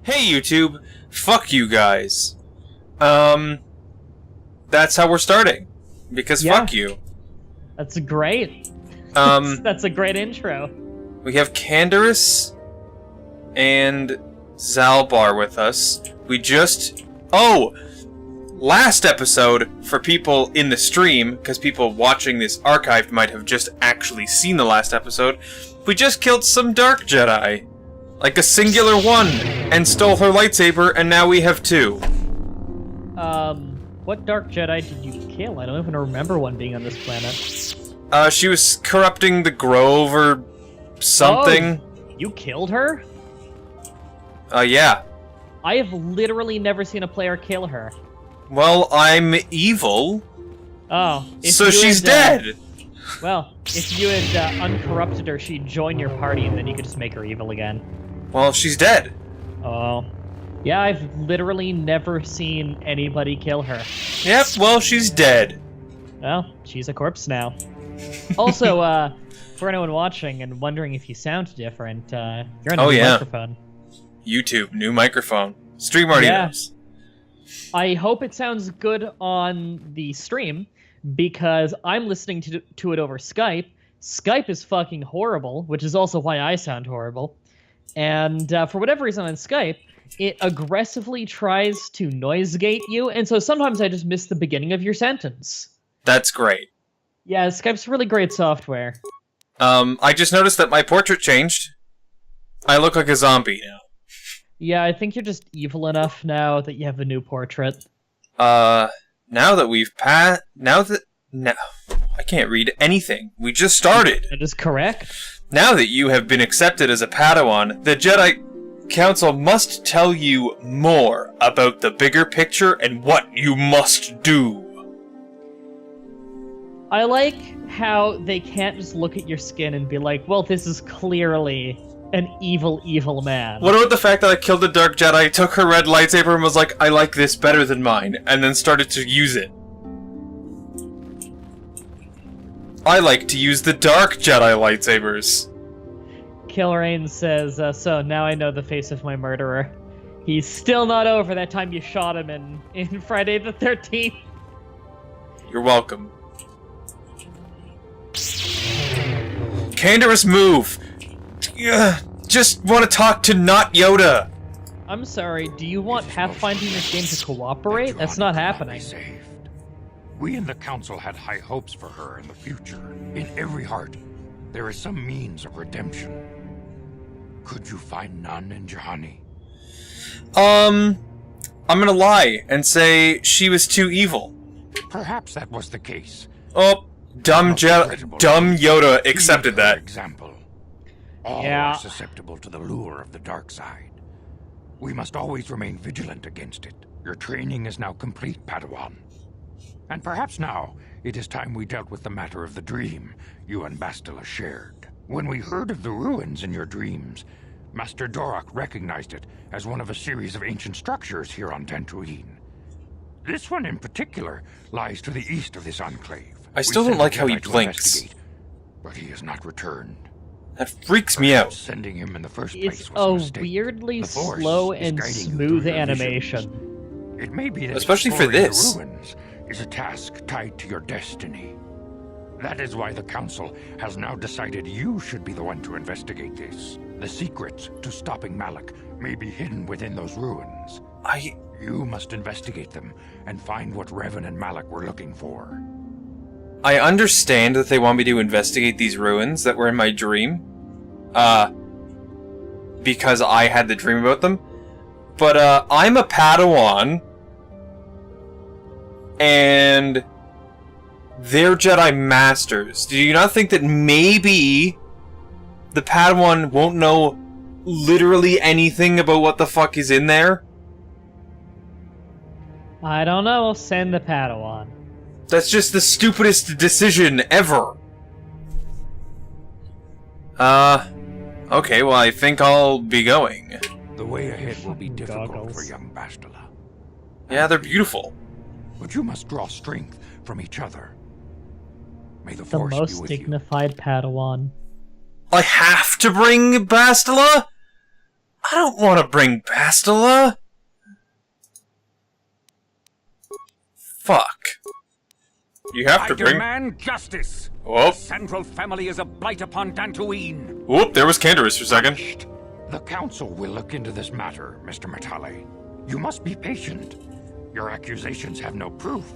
Hey YouTube, fuck you guys. That's how we're starting. Because fuck you. That's great. That's a great intro. We have Canderous and Zalbar with us. We just... Oh! Last episode, for people in the stream, because people watching this archived might have just actually seen the last episode, we just killed some Dark Jedi. Like a singular one, and stole her lightsaber, and now we have two. What Dark Jedi did you kill? I don't even remember one being on this planet. She was corrupting the Grove or something. Oh, you killed her? Yeah. I have literally never seen a player kill her. Well, I'm evil. Oh. So she's dead! Well, if you had uncorrupted her, she'd join your party and then you could just make her evil again. Well, she's dead. Oh. Yeah, I've literally never seen anybody kill her. Yep, well, she's dead. Well, she's a corpse now. Also, for anyone watching and wondering if you sound different, you're on a new microphone. YouTube, new microphone. Stream already knows. I hope it sounds good on the stream, because I'm listening to it over Skype. Skype is fucking horrible, which is also why I sound horrible. And for whatever reason on Skype, it aggressively tries to noise gate you, and so sometimes I just miss the beginning of your sentence. That's great. Yeah, Skype's really great software. I just noticed that my portrait changed. I look like a zombie now. Yeah, I think you're just evil enough now that you have a new portrait. Now that we've No, I can't read anything. We just started. That is correct. Now that you have been accepted as a Padawan, the Jedi Council must tell you more about the bigger picture and what you must do. I like how they can't just look at your skin and be like, well, this is clearly an evil, evil man. What about the fact that I killed the Dark Jedi, took her red lightsaber and was like, I like this better than mine, and then started to use it? I like to use the Dark Jedi lightsabers. Kilrain says, so now I know the face of my murderer. He's still not over that time you shot him in Friday the 13th. You're welcome. Canderous, move! Just want to talk to not Yoda. I'm sorry, do you want Pathfinder in this game to cooperate? That's not happening. We in the Council had high hopes for her in the future. In every heart, there is some means of redemption. Could you find none in Juhani? I'm gonna lie and say she was too evil. Perhaps that was the case. Oh, dumb Yoda accepted that. Example. All are susceptible to the lure of the dark side. We must always remain vigilant against it. Your training is now complete, Padawan. And perhaps now, it is time we dealt with the matter of the dream you and Bastila shared. When we heard of the ruins in your dreams, Master Dorak recognized it as one of a series of ancient structures here on Dantooine. This one in particular lies to the east of this enclave. I still don't like how he blinks. But he has not returned. That freaks me out. Sending him in the first place it's was a a mistake. weirdly The Force slow is and guiding you smooth through your animation. It may be that especially for exploring this. the ruins is a task tied to your destiny. That is why the Council has now decided you should be the one to investigate this. The secrets to stopping Malak may be hidden within those ruins. You must investigate them and find what Revan and Malak were looking for. I understand that they want me to investigate these ruins that were in my dream. Because I had the dream about them. But, I'm a Padawan. And they're Jedi Masters. Do you not think that maybe the Padawan won't know literally anything about what the fuck is in there? I don't know, send the Padawan. That's just the stupidest decision ever. Okay, well, I think I'll be going. The way ahead will be difficult for young Bastila. Yeah, they're beautiful. but you must draw strength from each other. May the The Force be most with you. dignified Padawan. I have to bring Bastila? I don't want to bring Bastila. Fuck. You have to bring... demand justice! Whoop. The Central family is a blight upon Dantooine. Whoop, there was Canderous for a second. The Council will look into this matter, Mr. Matale. You must be patient. Your accusations have no proof.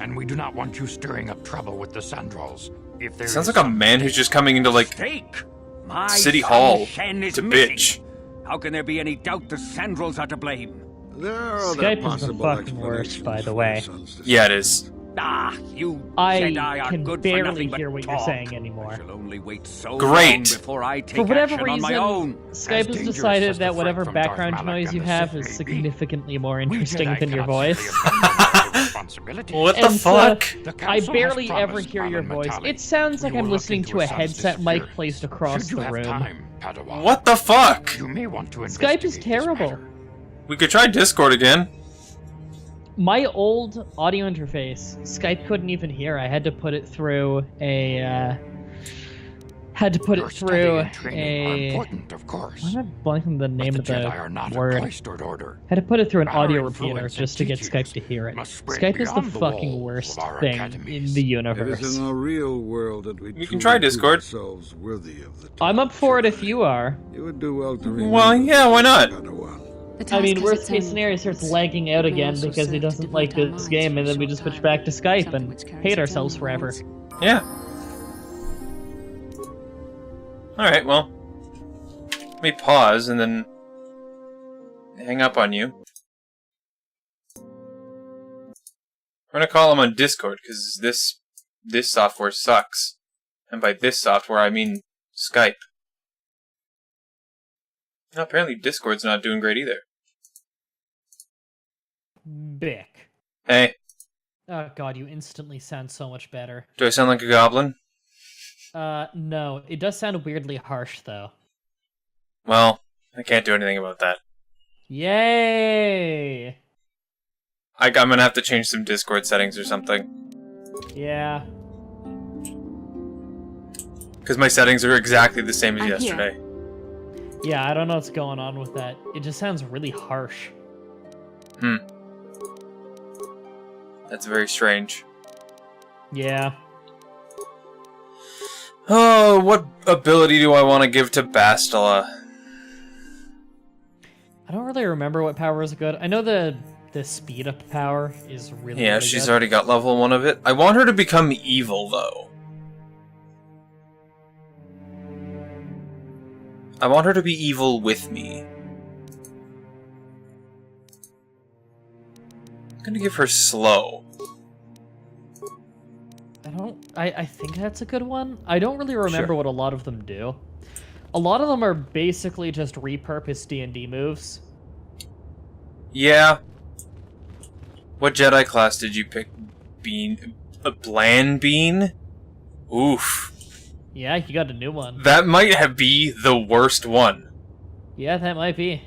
And we do not want you stirring up trouble with the Sandrals. If there Sounds is like a man who's just coming into, like, mistake, my City son Hall Shen is to missing. bitch. How can there be any doubt the Sandrals are to blame? There are other Skype is the possible fucking worst, explanations by the for way. my son's Yeah, it is. Ah, you I Jedi are can good for barely nothing but hear what you're talk. saying anymore. I shall only wait so Great. long before I take For whatever action on my reason, own. Skype As has dangerous decided as the that threat whatever from Darth background Malak noise and you the have Sith is may be, significantly more we interesting Jedi than your cannot voice. simply abandon our responsibility. What the And fuck? The I Council barely has ever promised hear your Alan voice. Matale. It sounds like We I'm will look listening into to a his son's headset mic disappearance. placed across Should you the have room. time, Padawan, What the fuck? you may want to Skype is investigate this terrible. matter. We could try Discord again. My old audio interface, Skype couldn't even hear. I had to put it through a. Your study and training are important, of course. Why am I blanking the name But of the Jedi are the not a word? cloistered order. Had to put it through an Our audio influence repeater and just to get teachings Skype to hear it. must spread Skype is the beyond the fucking walls worst of our thing academies. in the It universe. is in the real world that we can truly try prove Discord. ourselves worthy of the I'm up for it Jedi. if you are. You would do well to Well, remember yeah, why not? Padawan. I mean, worst case scenario starts lagging out again because he doesn't like this game, and then we just switch back to Skype and hate ourselves forever. Yeah. Alright, well. Let me pause and then hang up on you. We're gonna call him on Discord, because this software sucks. And by this software, I mean Skype. No, apparently Discord's not doing great either. Bick. Hey, Oh god, you instantly sound so much better. do I sound like a goblin? No. It does sound weirdly harsh, though. Well, I can't do anything about that. Yay! I'm gonna have to change some Discord settings or something. Yeah. Because my settings are exactly the same as I'm here. yesterday. Yeah, I don't know what's going on with that. It just sounds really harsh. That's very strange. Yeah. Oh, what ability do I want to give to Bastila? I don't really remember what power is good. I know the speed up power is really Yeah, really she's good. already got level 1 of it. I want her to become evil, though. I want her to be evil with me. I'm gonna give her slow. I think that's a good one. I don't really remember Sure. what a lot of them do. A lot of them are basically just repurposed D&D moves. Yeah. What Jedi class did you pick? Bean? A Bland Bean? Oof. Yeah, you got a new one. That might have be the worst one. Yeah, that might be.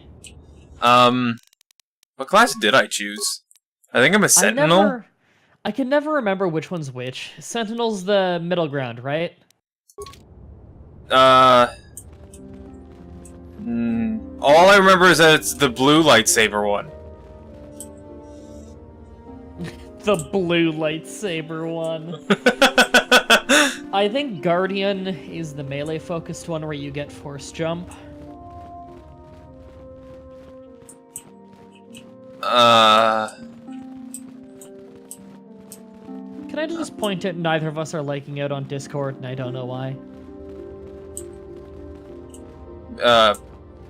What class did I choose? I think I'm a Sentinel. I can never remember which one's which. Sentinel's the middle ground, right? All I remember is that it's the blue lightsaber one. The blue lightsaber one. I think Guardian is the melee-focused one where you get force jump. Can I just point out neither of us are liking out on Discord, and I don't know why?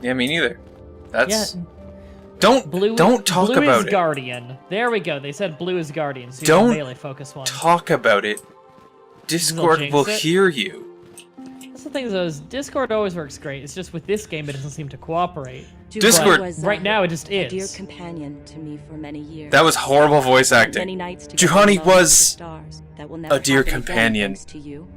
Yeah, me neither. That's... Yeah, Don't talk blue about is it. Guardian. There we go. They said blue is Guardian, so Don't you're the melee-focused one. Talk about it. Discord jinx will it. hear you. That's the thing, though, is Discord always works great. It's just with this game, it doesn't seem to cooperate. Discord- was, Right now, it just a dear is. companion to me for many years. That was horrible voice Many acting. nights together Juhani alone under the was stars. That will never a dear happen again, companion. thanks to you.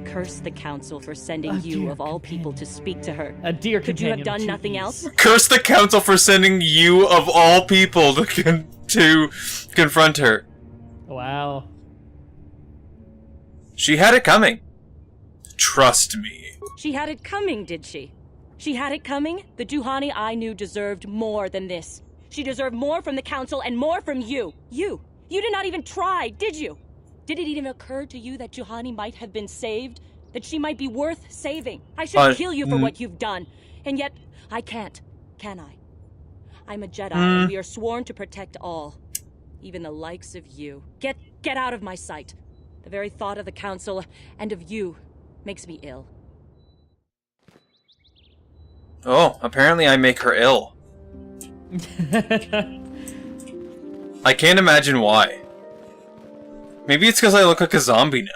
Curse the council for sending A you dear of all people to companion. speak to her. A dear Could you have companion done to nothing ease. else? Curse the council for sending you, of all people, to confront her. Wow. She had it coming. Trust me. She had it coming, did she? She had it coming? The Juhani I knew deserved more than this. She deserved more from the Council and more from you. You did not even try, did you? Did it even occur to you that Juhani might have been saved? That she might be worth saving? I should kill you for what you've done. And yet, I can't, can I? I'm a Jedi, and we are sworn to protect all. Even the likes of you. Get out of my sight. The very thought of the Council and of you makes me ill. Oh, apparently I make her ill. I can't imagine why. Maybe it's because I look like a zombie now.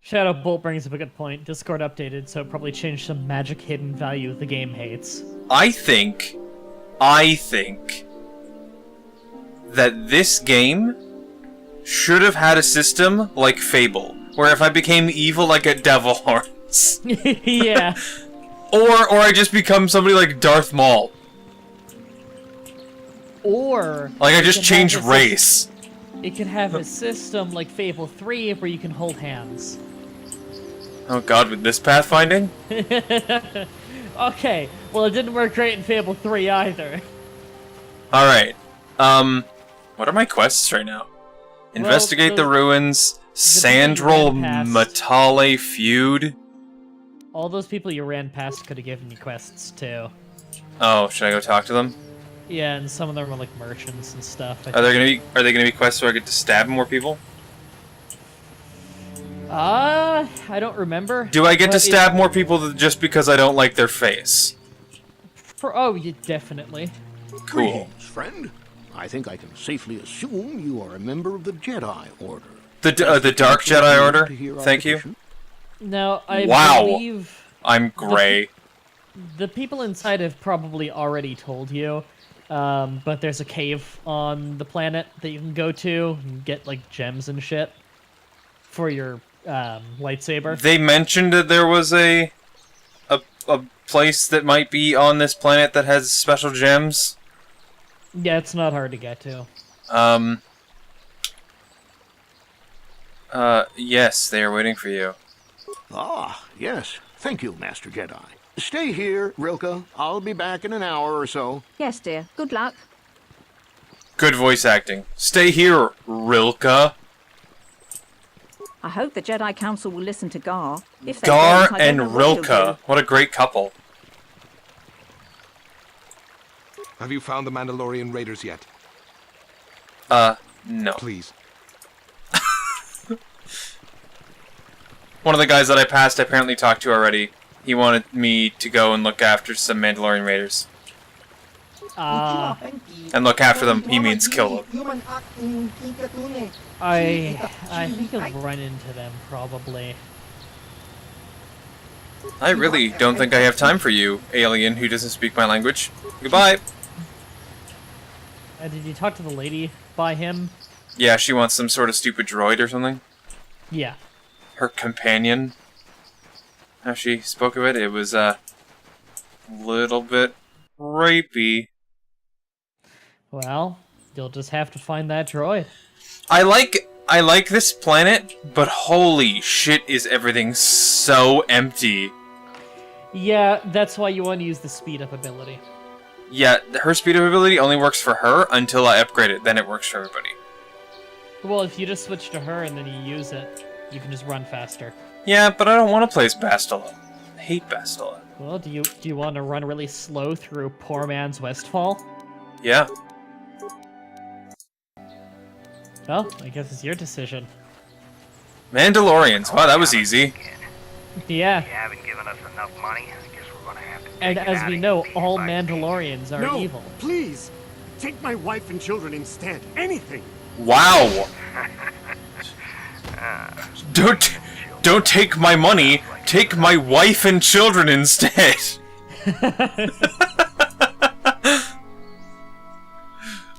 Shadow Bolt brings up a good point. Discord updated, so it probably changed some magic hidden value the game hates. I think that this game should have had a system like Fable, where if I became evil, I get devil horns. Yeah. Or I just become somebody like Darth Maul. Or... Like, I just change race. It could have a system like Fable 3 where you can hold hands. Oh god, with this pathfinding? Okay, well it didn't work great in Fable 3 either. Alright. What are my quests right now? Investigate the ruins, Sandral Matale feud. All those people you ran past could have given you quests too. Oh, should I go talk to them? Yeah, and some of them are like merchants and stuff. Are they gonna be quests where I get to stab more people? I don't remember. Do I get to stab more people just because I don't like their face? Oh, yeah, definitely. Cool. Greetings, friend. I think I can safely assume you are a member of the Jedi Order. The Dark Jedi Order? Thank you. Now, I believe... I'm gray. The people inside have probably already told you, but there's a cave on the planet that you can go to and get, like, gems and shit for your lightsaber. They mentioned that there was a place that might be on this planet that has special gems. Yeah, it's not hard to get to. Yes, they are waiting for you. Ah, yes. Thank you, Master Jedi. Stay here, Rilka. I'll be back in an hour or so. Yes, dear. Good luck. Good voice acting. Stay here, Rilka. I hope the Jedi Council will listen to Gar. If they Gar don't, I don't and know what he'll Rilka. do. What a great couple. Have you found the Mandalorian raiders yet? No. Please. One of the guys that I passed I apparently talked to already. He wanted me to go and look after some Mandalorian raiders. And look after them, he means kill them. I think you'll run into them, probably. I really don't think I have time for you, alien who doesn't speak my language. Goodbye! Did you talk to the lady by him? Yeah, she wants some sort of stupid droid or something. Yeah. Her companion. How she spoke of it, it was a little bit rapey. Well, you'll just have to find that droid. I like this planet, but holy shit is everything so empty. Yeah, that's why you want to use the speed up ability. Yeah, her speed up ability only works for her until I upgrade it, then it works for everybody. Well, if you just switch to her and then you use it, you can just run faster. Yeah, but I don't want to play as Bastila. I hate Bastila. Well, do you want to run really slow through poor man's Westfall? Yeah. Well, I guess it's your decision. Mandalorians. Wow, that was easy. Yeah. You haven't given us enough money. I guess we're gonna have to And take it as out we of know, you all piece by Mandalorians are No, evil. please! Take my wife and children instead. Anything! Wow. Don't take my money. Take my wife and children instead.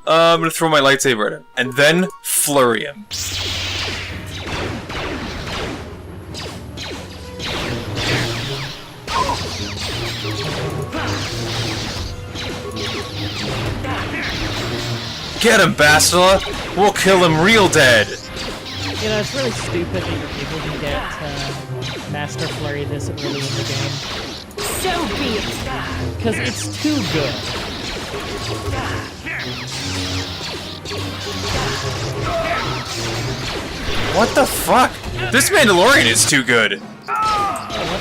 I'm gonna throw my lightsaber at him and then flurry him. Get him, Bastila! We'll kill him real dead! You know, it's really stupid that you're able to get Master Flurry this early in the game. So be it. Because it's too good. What the fuck? This Mandalorian is too good! What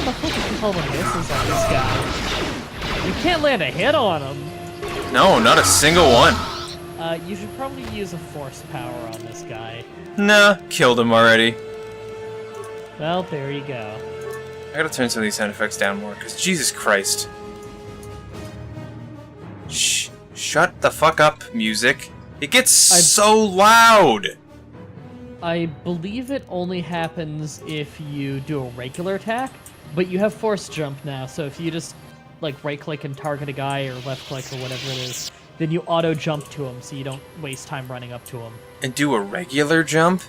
the fuck is all the misses on this guy? You can't land a hit on him. No, not a single one. You should probably use a force power on this guy. Nah, killed him already. Well, there you go. I gotta turn some of these sound effects down more, because Jesus Christ. Shh. Shut the fuck up, music. It gets so loud! I believe it only happens if you do a regular attack, but you have force jump now, so if you just like right-click and target a guy or left-click or whatever it is, then you auto-jump to him so you don't waste time running up to him. And do a regular jump?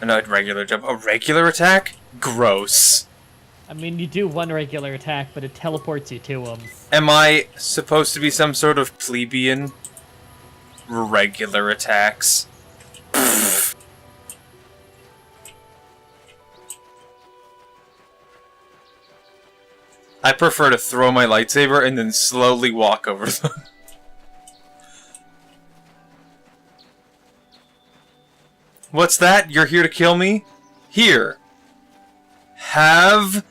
Not a regular jump, a regular attack? Gross. I mean, you do one regular attack, but it teleports you to him. Am I supposed to be some sort of plebeian? Regular attacks. Pfft. I prefer to throw my lightsaber and then slowly walk over them. What's that? You're here to kill me? Here. Have...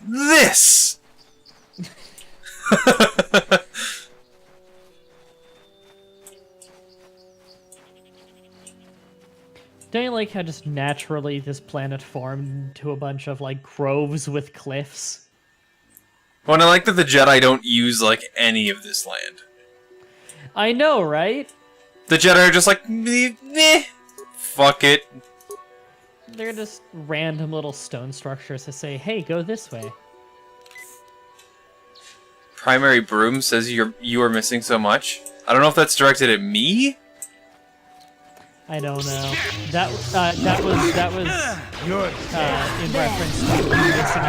this! Don't you like how just naturally this planet formed into a bunch of, like, groves with cliffs? Well, and I like that the Jedi don't use, like, any of this land. I know, right? The Jedi are just like, meh, fuck it. They're just random little stone structures to say, hey, go this way. Primary Broom says you are missing so much. I don't know if that's directed at me. I don't know. That was in reference to you missing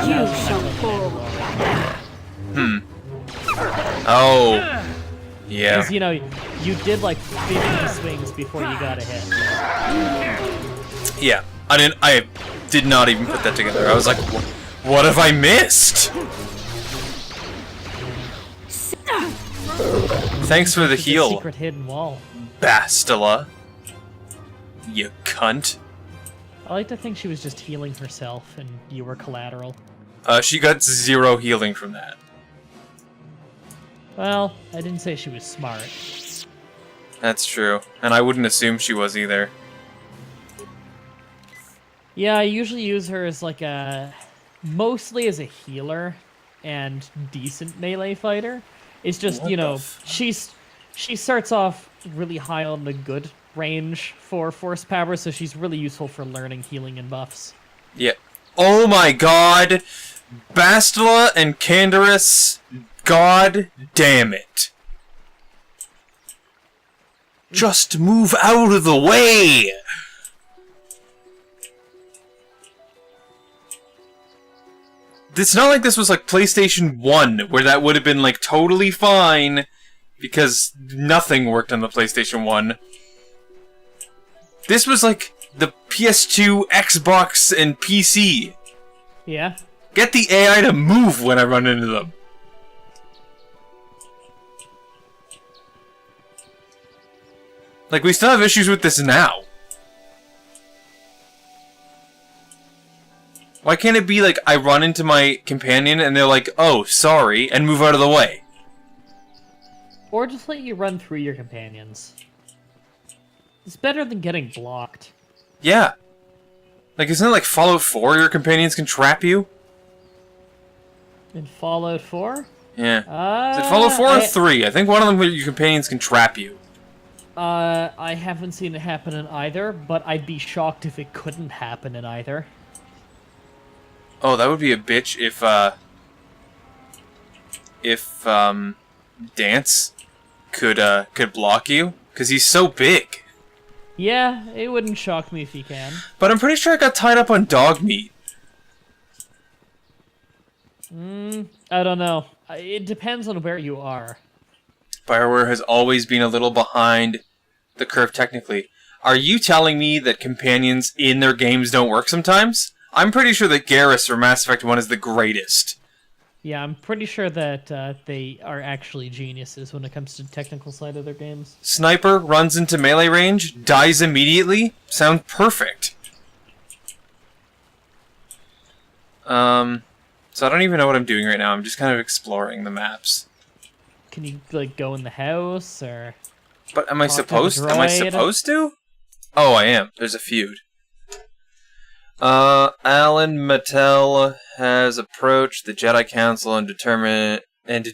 a thousand. Oh. Yeah. Because, you know, you did like 50 swings before you got a hit. Yeah. I did not even put that together. I was like, what have I missed? Thanks for the heal, Secret hidden wall. Bastila. You cunt. I like to think she was just healing herself and you were collateral. She got 0 healing from that. Well, I didn't say she was smart. That's true. And I wouldn't assume she was either. Yeah, I usually use her as like mostly as a healer and decent melee fighter. It's just, What you know, the she starts off really high on the good range for force power, so she's really useful for learning healing and buffs. Yeah. Oh my god! Bastila and Canderous, god damn it. Just move out of the way! It's not like this was like PlayStation 1, where that would have been like totally fine, because nothing worked on the PlayStation 1. This was like the PS2, Xbox, and PC. Yeah. Get the AI to move when I run into them. Like, we still have issues with this now. Why can't it be like, I run into my companion and they're like, oh, sorry, and move out of the way? Or just let you run through your companions. It's better than getting blocked. Yeah. Like, isn't it like Fallout 4 your companions can trap you? In Fallout 4? Yeah. Is it Fallout 4 or 3? I think one of them your companions can trap you. I haven't seen it happen in either, but I'd be shocked if it couldn't happen in either. Oh, that would be a bitch if Dance could block you, because he's so big. Yeah, it wouldn't shock me if he can. But I'm pretty sure I got tied up on dog meat. I don't know. It depends on where you are. BioWare has always been a little behind the curve technically. Are you telling me that companions in their games don't work sometimes? I'm pretty sure that Garrus from Mass Effect 1 is the greatest. Yeah, I'm pretty sure that they are actually geniuses when it comes to the technical side of their games. Sniper runs into melee range, dies immediately. Sounds perfect. So I don't even know what I'm doing right now. I'm just kind of exploring the maps. Can you like go in the house or? But am I supposed? Am I supposed to? Oh, I am. There's a feud. Alan Mattel has approached the Jedi Council and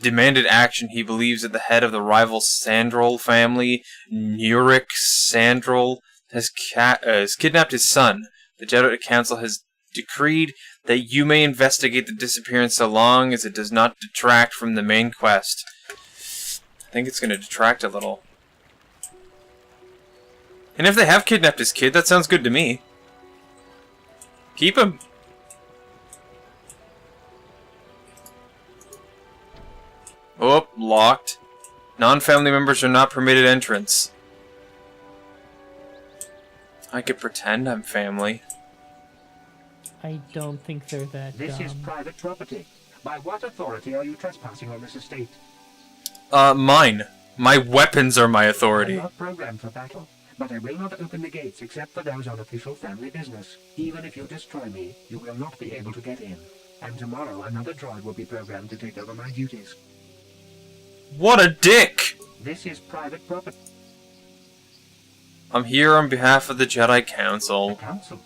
demanded action. He believes that the head of the rival Sandrol family, Nurik Sandrol, has kidnapped his son. The Jedi Council has decreed that you may investigate the disappearance so long as it does not detract from the main quest. I think it's going to detract a little. And if they have kidnapped his kid, that sounds good to me. Keep him. Oh, locked. Non-family members are not permitted entrance. I could pretend I'm family. I don't think they're that This dumb. is private property. By what authority are you trespassing on this estate? Mine. My weapons are my authority. I'm not programmed for battle, but I will not open the gates except for those on official family business. Even if you destroy me, you will not be able to get in. And tomorrow another droid will be programmed to take over my duties. What a dick! This is private property. I'm here on behalf of the Jedi Council. The Council?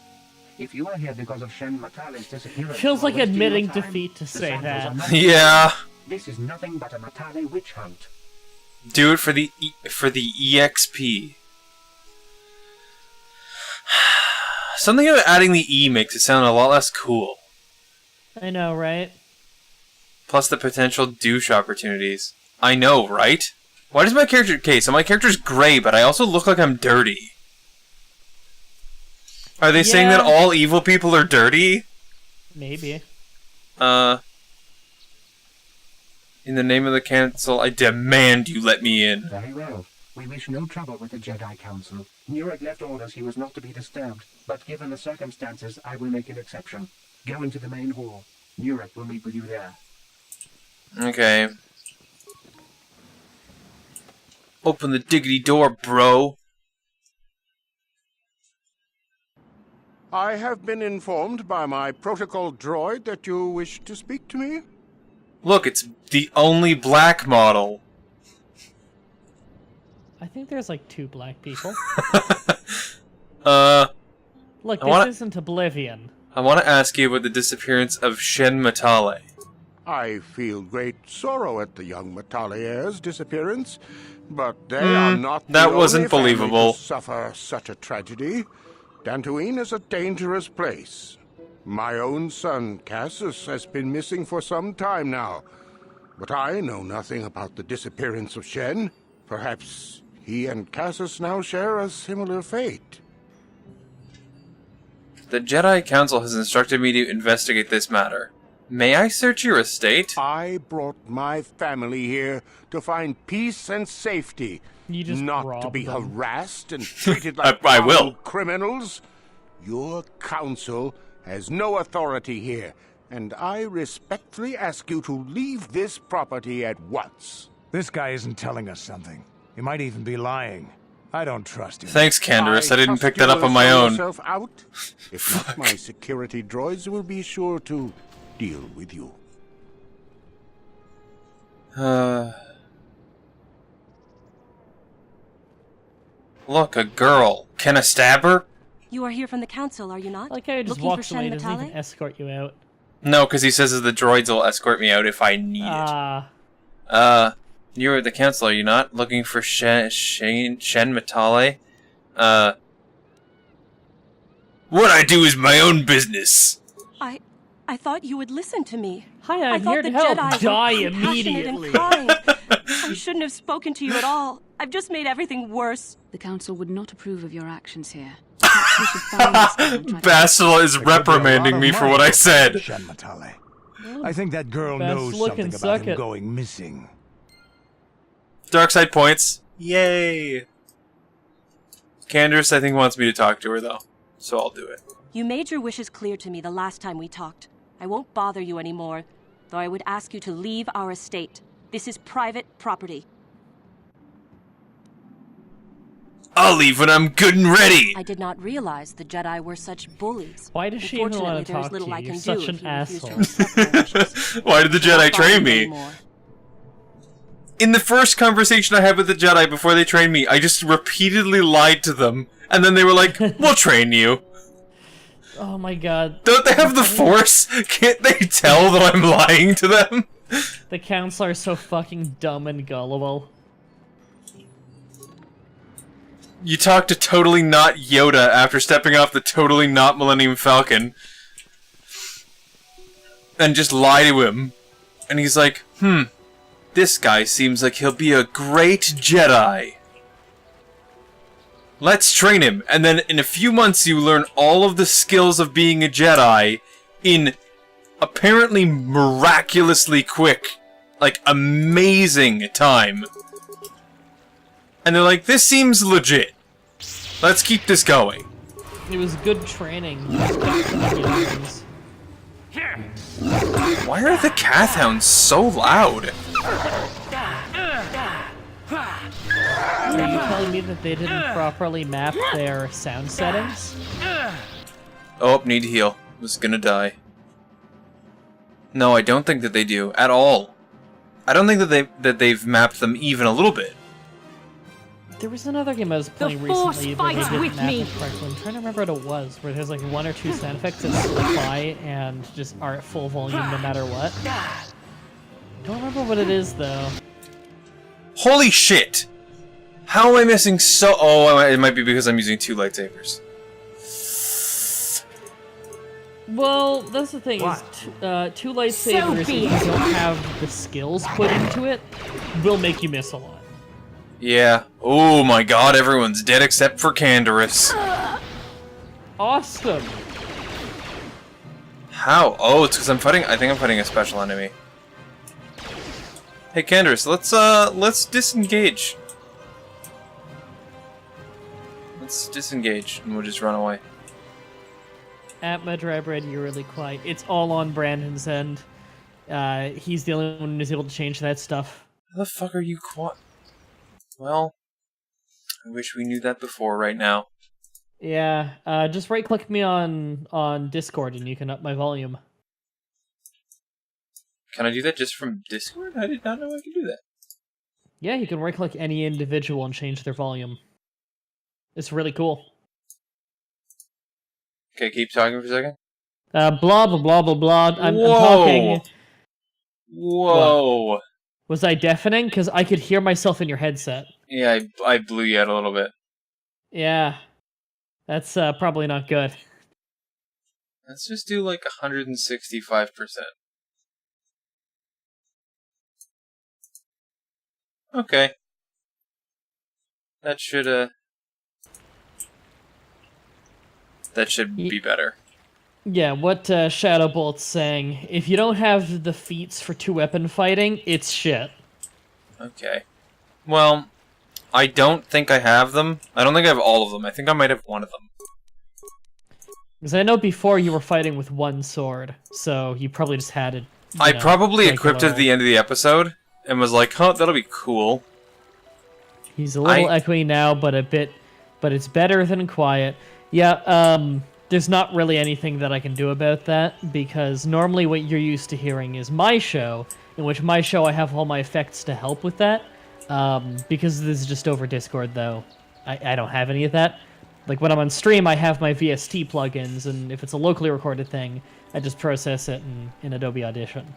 If you are here because of Shen Matale's disappearance... Feels like admitting time, defeat to say that. Yeah. This is nothing but a Matale witch hunt. Do it for the EXP. Something about adding the E makes it sound a lot less cool. I know, right? Plus the potential douche opportunities. I know, right? Why does my character... Okay, so my character's gray, but I also look like I'm dirty. Are they saying that all evil people are dirty? Maybe. In the name of the council, I demand you let me in. Very well. We wish no trouble with the Jedi Council. Nurik left orders he was not to be disturbed, but given the circumstances, I will make an exception. Go into the main hall. Nurik will meet with you there. Okay. Open the diggity door, bro. I have been informed by my protocol droid that you wish to speak to me. Look, it's the only black model. I think there's like 2 black people. Look, this isn't Oblivion. I want to ask you about the disappearance of Shen Matale. I feel great sorrow at the young Matale heir's disappearance, but they are not the that wasn't only believable. family to suffer such a tragedy. Dantooine is a dangerous place. My own son, Cassius, has been missing for some time now, but I know nothing about the disappearance of Shen. Perhaps he and Cassius now share a similar fate. The Jedi Council has instructed me to investigate this matter. May I search your estate? I brought my family here to find peace and safety, You just not to be them. harassed and treated like I will. criminals. Your council has no authority here, and I respectfully ask you to leave this property at once. This guy isn't telling us something. He might even be lying. I don't trust him. Thanks, Canderous. I didn't trust pick you that up will on my sort own. yourself out. If not, my security droids will be sure to deal with you. Look, a girl. Can I stab her? You are here from the council, are you not? Like I just Looking walks for away, Shen doesn't even Matale? escort you out. No, because he says that the droids will escort me out if I need it. You're at the council, are you not? Looking for Shen Matale? What I do is my own business. I thought you would listen to me. Hi, I I'm thought here the to help. Jedi Die were compassionate immediately. and kind. I shouldn't have spoken to you at all. I've just made everything worse. The council would not approve of your actions here. Perhaps we should find this guy and try to- Bastila is reprimanding me for what I said. Shen Matale. I think that girl Best knows looking something about him suck it. going missing. Dark side points. Yay! Candace, I think, wants me to talk to her, though. So I'll do it. You made your wishes clear to me the last time we talked. I won't bother you anymore, though I would ask you to leave our estate. This is private property. I'll leave when I'm good and ready! I did not realize the Jedi were such bullies. Why does she even want to talk to you? You're such an asshole. Why did the Jedi train me? In the first conversation I had with the Jedi before they trained me, I just repeatedly lied to them. And then they were like, we'll train you. Oh my god. Don't they have the Force? Can't they tell that I'm lying to them? The Council are so fucking dumb and gullible. You talk to totally not Yoda after stepping off the totally not Millennium Falcon. And just lie to him. And he's like, this guy seems like he'll be a great Jedi. Let's train him. And then in a few months you learn all of the skills of being a Jedi in apparently miraculously quick, like amazing time. And they're like, this seems legit. Let's keep this going. It was good training. Why are the Cathhounds so loud? Are you telling me that they didn't properly map their sound settings? Oh, need to heal. Was gonna die. No, I don't think that they do at all. I don't think that they've mapped them even a little bit. There was another game I was playing recently that they didn't map it correctly. I'm trying to remember what it was, where there's like 1 or 2 sound effects that slip by and just are at full volume no matter what. Don't remember what it is though. Holy shit! How am I missing so? Oh, it might be because I'm using 2 lightsabers. Well, that's the thing. Is 2 lightsabers, if you don't have the skills put into it, will make you miss a lot. Yeah. Oh my god, everyone's dead except for Candace. Awesome. How? Oh, it's because I'm fighting. I think I'm fighting a special enemy. Hey, Candace, let's disengage. Let's disengage, and we'll just run away. At my dry bread, you're really quiet. It's all on Brandon's end. He's the only one who's able to change that stuff. How the fuck are you quiet? Well, I wish we knew that before right now. Yeah, just right-click me on Discord and you can up my volume. Can I do that just from Discord? I did not know I could do that. Yeah, you can right-click any individual and change their volume. It's really cool. Okay, keep talking for a second. Blah, blah, blah, blah, blah. I'm talking... Whoa! What? Was I deafening? Because I could hear myself in your headset. Yeah, I blew you out a little bit. Yeah. That's probably not good. Let's just do like 165%. Okay. That should be better. Yeah, what Shadowbolt's saying, if you don't have the feats for 2-weapon fighting, it's shit. Okay. Well, I don't think I have them. I don't think I have all of them. I think I might have one of them. Because I know before you were fighting with 1 sword, so you probably just had it. I probably equipped it at the end of the episode, and was like, huh, that'll be cool. He's a little echoey now, but it's better than quiet. Yeah, there's not really anything that I can do about that, because normally what you're used to hearing is my show, in which my show I have all my effects to help with that. Because this is just over Discord, though, I don't have any of that. Like, when I'm on stream, I have my VST plugins, and if it's a locally recorded thing, I just process it in Adobe Audition.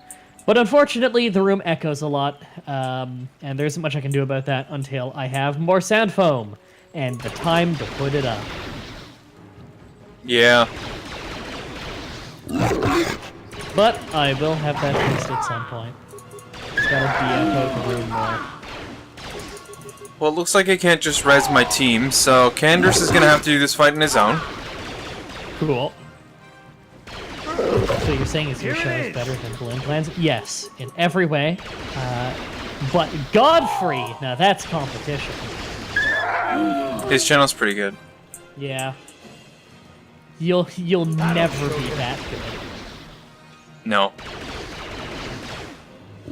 But unfortunately, the room echoes a lot, and there isn't much I can do about that until I have more sound foam, and the time to put it up. Yeah. But I will have that fixed at some point. It's gotta de-echo the room more. Well, it looks like I can't just res my team, so Candace is gonna have to do this fight on his own. Cool. So you're saying is your show is better than Balloon Plans? Yes, in every way. But Godfrey, now that's competition. His channel's pretty good. Yeah. You'll never be that good. No.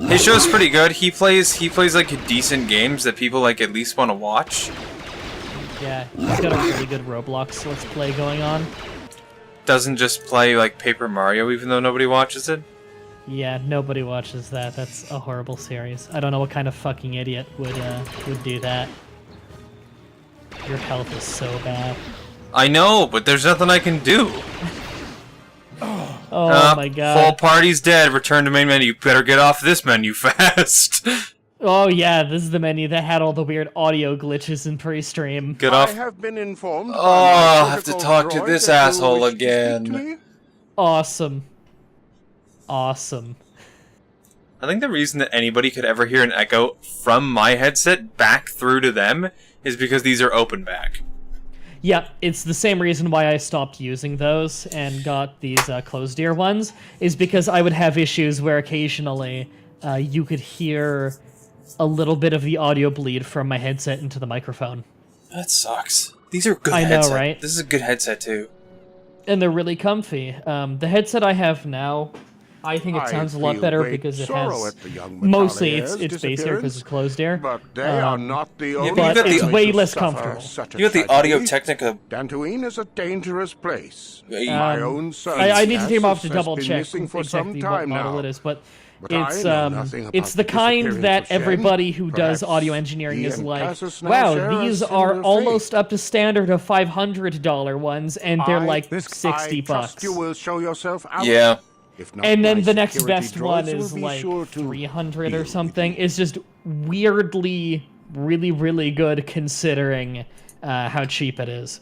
His show's pretty good. He plays like decent games that people like at least want to watch. Yeah, he's got a really good Roblox Let's Play going on. Doesn't just play like Paper Mario even though nobody watches it. Yeah, nobody watches that. That's a horrible series. I don't know what kind of fucking idiot would do that. Your health is so bad. I know, but there's nothing I can do. Oh my god. Full party's dead. Return to main menu. Better get off this menu fast. Oh yeah, this is the menu that had all the weird audio glitches in pre-stream. Get off. I have been informed. Oh, I'll have to talk to this asshole again. Awesome. Awesome. I think the reason that anybody could ever hear an echo from my headset back through to them is because these are open back. Yeah, it's the same reason why I stopped using those and got these closed ear ones, is because I would have issues where occasionally you could hear a little bit of the audio bleed from my headset into the microphone. That sucks. These are good I know, headset. right? This is a good headset too. And they're really comfy. The headset I have now, I think it sounds a lot better because it has... Mostly it's bassier because it's closed ear. But they are not the only but it's way less comfortable. You got the Audio-Technica... Dantooine is a dangerous place. My own son. I need to take them off to has double been check missing for exactly some what time model now. it is, but I know nothing about it's the kind disappearance that of Shen. everybody who does Perhaps audio engineering he is and like, Cassius now wow, share a these similar are fate." almost up to standard of $500 ones, and they're like I 60 trust bucks. you will show yourself out. Yeah. If not, And then my the next security best droids one will is be like sure to 300 deal or with something. you. It's just weirdly, really good considering how cheap it is.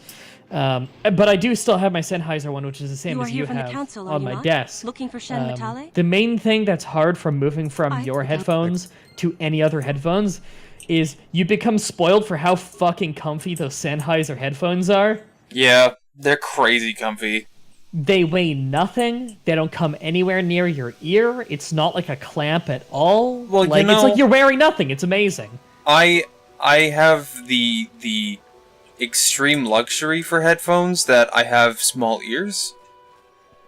But I do still have my Sennheiser one, which is the same You are as here you from the have council, are on you my not? desk. Looking for Shen Matale? The main thing that's hard from moving from your headphones to any other headphones is you become spoiled for how fucking comfy those Sennheiser headphones are. Yeah, they're crazy comfy. They weigh nothing. They don't come anywhere near your ear. It's not like a clamp at all. Well, like, you know, it's like you're wearing nothing. It's amazing. I have the extreme luxury for headphones that I have small ears.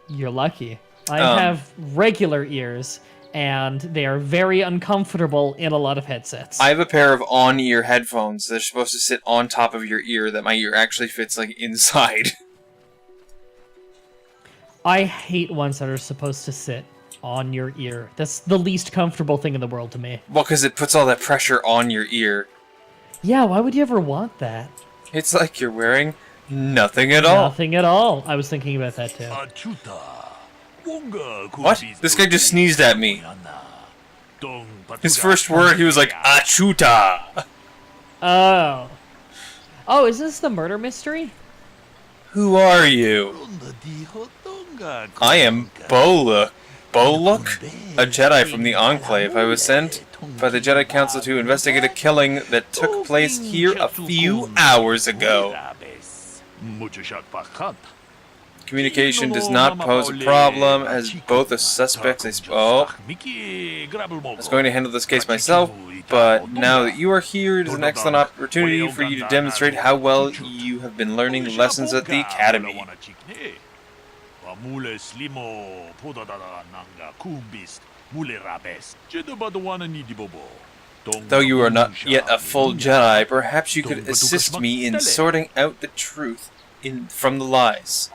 You're lucky. I have regular ears, and they are very uncomfortable in a lot of headsets. I have a pair of on-ear headphones that are supposed to sit on top of your ear that my ear actually fits like inside. I hate ones that are supposed to sit on your ear. That's the least comfortable thing in the world to me. Well, because it puts all that pressure on your ear. Yeah, why would you ever want that? It's like you're wearing nothing at all. Nothing at all. I was thinking about that too. What? This guy just sneezed at me. His first word, he was like, Achuta! Oh. Oh, is this the murder mystery? Who are you? I am Boluk. Boluk? A Jedi from the Enclave. I was sent by the Jedi Council to investigate a killing that took place here a few hours ago. Communication does not pose a problem, as both the suspects I was going to handle this case myself, but now that you are here, it is an excellent opportunity for you to demonstrate how well you have been learning lessons at the Academy. Though you are not yet a full Jedi, perhaps you could assist me in sorting out the truth from the lies.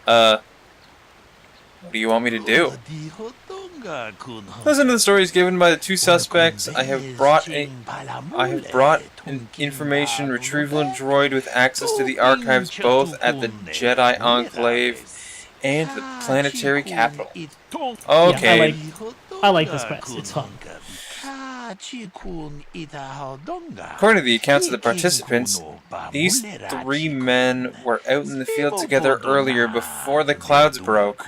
What do you want me to do? Listen to the stories given by the two suspects. I have brought an information retrieval droid with access to the archives both at the Jedi Enclave and the planetary capital. Okay. Yeah, I like this quest. It's fun. According to the accounts of the participants, these three men were out in the field together earlier before the clouds broke.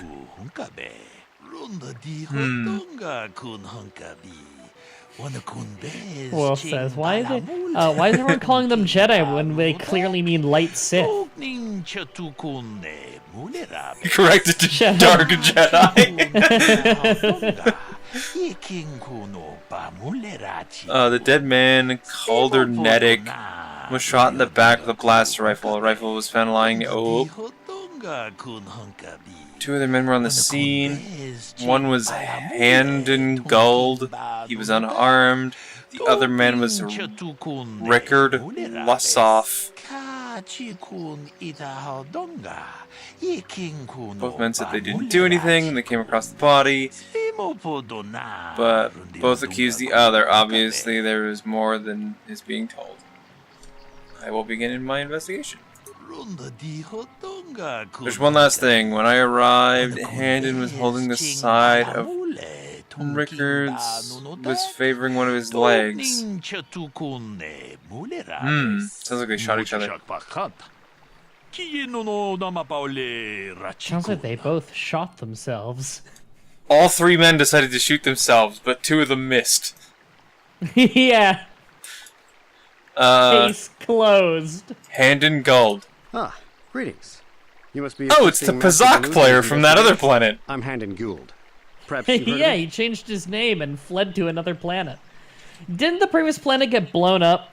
Wolf says, why is everyone calling them Jedi when they clearly mean light Sith? Corrected to Dark Jedi. The dead man, Calder Nedic, was shot in the back with a blaster rifle. A rifle was found lying. Oh. 2 other men were on the scene. One was hand and gold. He was unarmed. The other man was Rickard Lassoff. Both men said they didn't do anything. They came across the body, but both accused the other. Obviously, there was more than is being told. I will begin my investigation. There's one last thing. When I arrived, Handon was holding the side of Rickard's, was favoring one of his legs. Sounds like they shot each other. Sounds like they both shot themselves. All 3 men decided to shoot themselves, but 2 of them missed. Yeah. Case closed. Handon Gold. Ah, greetings. You must be. Oh, it's the Pazak player from that other planet. I'm Handon Gould. Perhaps you've heard yeah, of he changed his name and fled to another planet. Didn't the previous planet get blown up?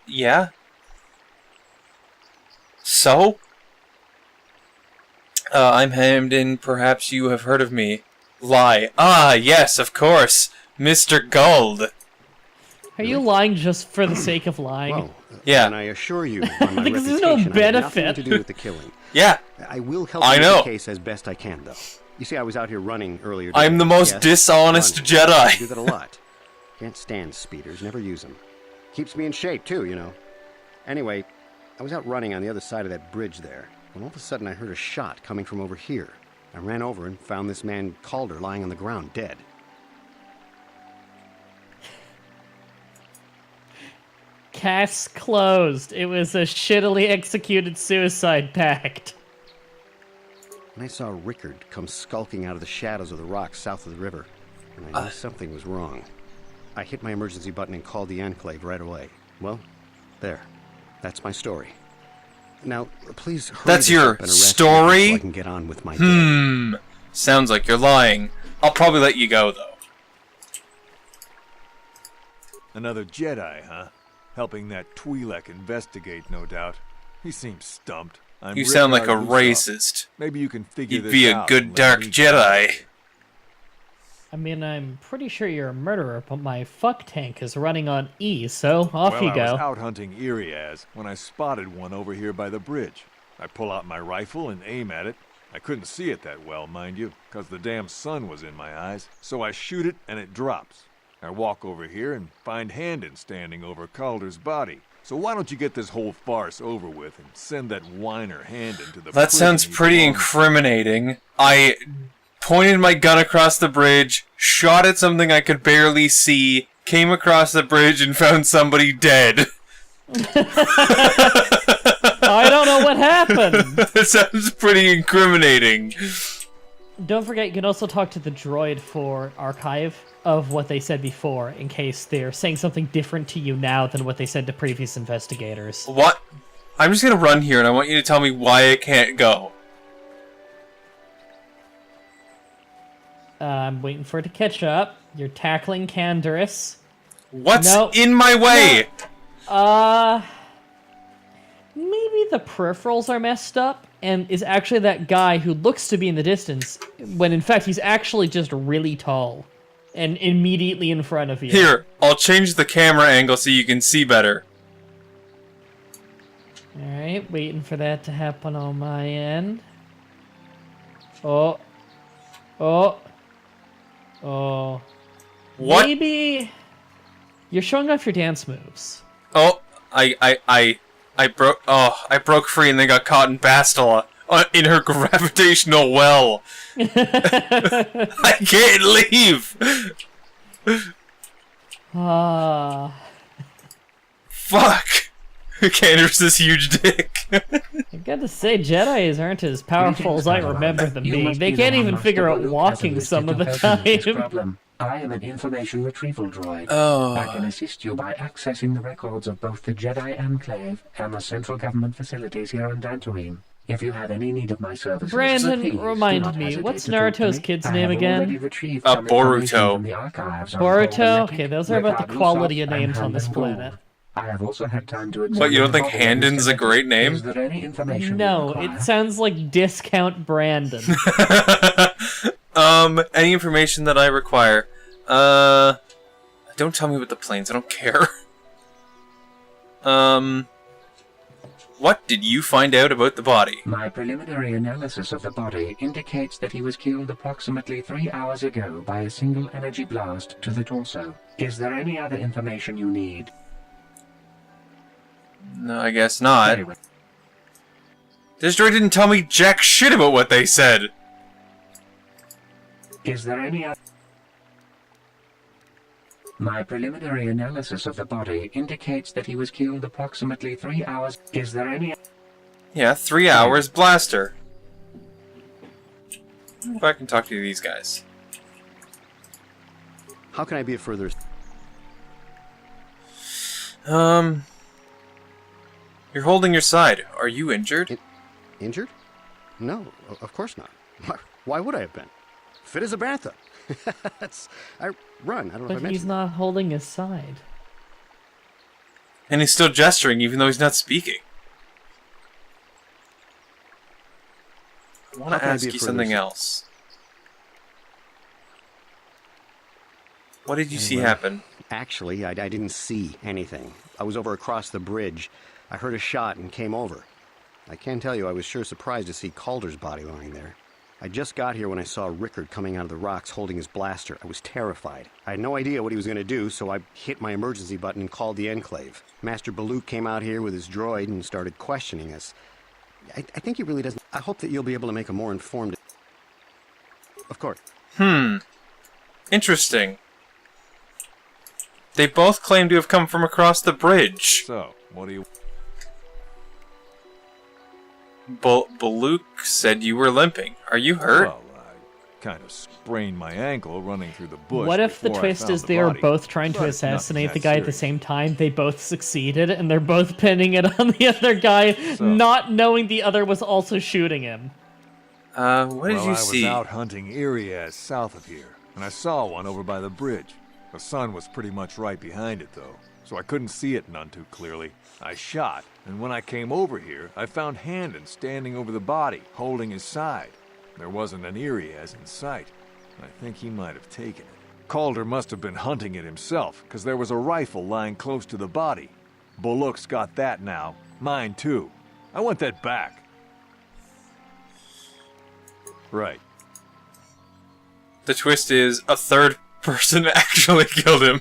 Yeah. So? I'm Handon. Perhaps you have heard of me. Lie. Ah, yes, of course. Mr. Gold. Are you lying just for the sake of lying? Well, yeah. And I assure you, on my because there's reputation, no I have benefit. nothing to do with the killing. Yeah. I will help you with the case as best I can, though. You see, I was out here running earlier today. I'm the most dishonest Jedi. I do that a lot. Can't stand speeders, never use them. Keeps me in shape, too, you know. Anyway, I was out running on the other side of that bridge there, when all of a sudden I heard a shot coming from over here. I ran over and found this man Calder lying on the ground, dead. Case closed. It was a shittily executed suicide pact. And I saw Rickard come skulking out of the shadows of the rocks south of the river, and I knew something was wrong. I hit my emergency button and called the Enclave right away. Well, there. That's my story. Now, please hurry That's this your up and arrest story? me so I can get on with my day. Sounds like you're lying. I'll probably let you go, though. Another Jedi, huh? Helping that Twi'lek investigate, no doubt. He seems stumped. You sound like a racist. Maybe you can figure You'd this be a out good and let dark me Jedi. I mean, I'm pretty sure you're a murderer, but my fuck tank is running on E, so off you I go. was out hunting Iriaz when I spotted one over here by the bridge. I pull out my rifle and aim at it. I couldn't see it that well, mind you, because the damn sun was in my eyes. So I shoot it and it drops. I walk over here and find Handon standing over Calder's body. So why don't you get this whole farce over with and send that whiner Handon to the That prison sounds he pretty belongs to? incriminating. I pointed my gun across the bridge, shot at something I could barely see, came across the bridge and found somebody dead. I don't know what happened. That sounds pretty incriminating. Don't forget, you can also talk to the droid for archive of what they said before, in case they're saying something different to you now than what they said to previous investigators. What? I'm just gonna run here and I want you to tell me why I can't go. I'm waiting for it to catch up. You're tackling Canderous. What's Nope. in my way? Maybe the peripherals are messed up, and is actually that guy who looks to be in the distance, when in fact he's actually just really tall, and immediately in front of you. Here, I'll change the camera angle so you can see better. Alright, waiting for that to happen on my end. Oh. Oh. Oh. What? Maybe you're showing off your dance moves. Oh, I broke free and then got caught in Bastila in her gravitational well. I can't leave. Fuck. Candace's huge dick. I gotta say, Jedis aren't as powerful as I remember them being. They can't even figure out walking some of the time. I am an information retrieval droid. Oh. I can assist you by accessing the records of both the Jedi Enclave and the central government facilities here on Dantooine. If you have any need of my services, Brandon, please do remind not me, hesitate what's to talk to Naruto's me. kid's I name have again? already retrieved some information Boruto. from the archives on Boruto? Golden Okay, Epic, those are about the Ricardo quality Soft, of names and on this Hamden planet. Gold. I have also had time to What, you don't think examine Handon's a great name? Is there any information you No, require? it sounds like Discount Brandon. Any information that I require. Don't tell me about the planes, I don't care. What did you find out about the body? My preliminary analysis of the body indicates that he was killed approximately 3 hours ago by a single energy blast to the torso. Is there any other information you need? No, I guess not. Very well. This droid didn't tell me jack shit about what they said. Is there any other... My preliminary analysis of the body indicates that he was killed approximately 3 hours... Is there any... Yeah, 3 hours blaster. If I can talk to these guys. How can I be of further... You're holding your side. Are you injured? Injured? No, of course not. Why would I have been? Fit as a bantha. I run. I don't know if I But mentioned. he's not holding his side. And he's still gesturing even though he's not speaking. I want How to can I ask be you of further something assistance? else. What did you see Anyway, happen? Actually, I didn't see anything. I was over across the bridge. I heard a shot and came over. I can tell you I was sure surprised to see Calder's body lying there. I just got here when I saw Rickard coming out of the rocks holding his blaster. I was terrified. I had no idea what he was going to do, so I hit my emergency button and called the Enclave. Master Baluk came out here with his droid and started questioning us. I think he really doesn't... I hope that you'll be able to make a more informed... Of course. Interesting. They both claim to have come from across the bridge. So, what do you... Baluk said you were limping. Are you hurt? Well, I kind of sprained my ankle running through the bush. What if the before I twist found is the they are body. both trying to But it's nothing assassinate that the guy at the serious. same time? They both succeeded, and they're both pinning it on the other guy, not knowing the other was also shooting him. What did Well, you see? I was out hunting Irias south of here, and I saw one over by the bridge. The sun was pretty much right behind it, though, so I couldn't see it none too clearly. I shot, and when I came over here, I found Handon standing over the body, holding his side. There wasn't an Irias in sight. I think he might have taken it. Calder must have been hunting it himself, because there was a rifle lying close to the body. Bullock's got that now. Mine, too. I want that back. Right. The twist is a third person actually killed him.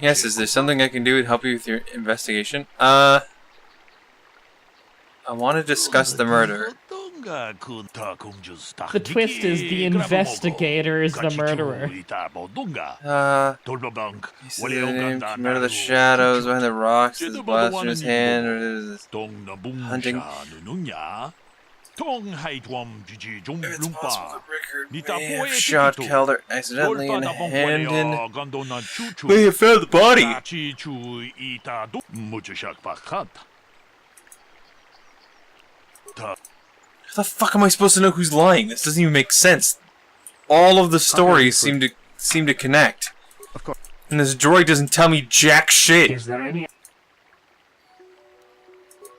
Yes, is there something I can do to help you with your investigation? I want to discuss the murder. The twist is the investigator is the murderer. He said the name came out of the shadows behind the rocks with his blaster in his hand. Hunting. May have shot Calder accidentally in Handon. May have found the body. How the fuck am I supposed to know who's lying? This doesn't even make sense. All of the stories seem to connect. Of course. And this droid doesn't tell me jack shit. Is there any...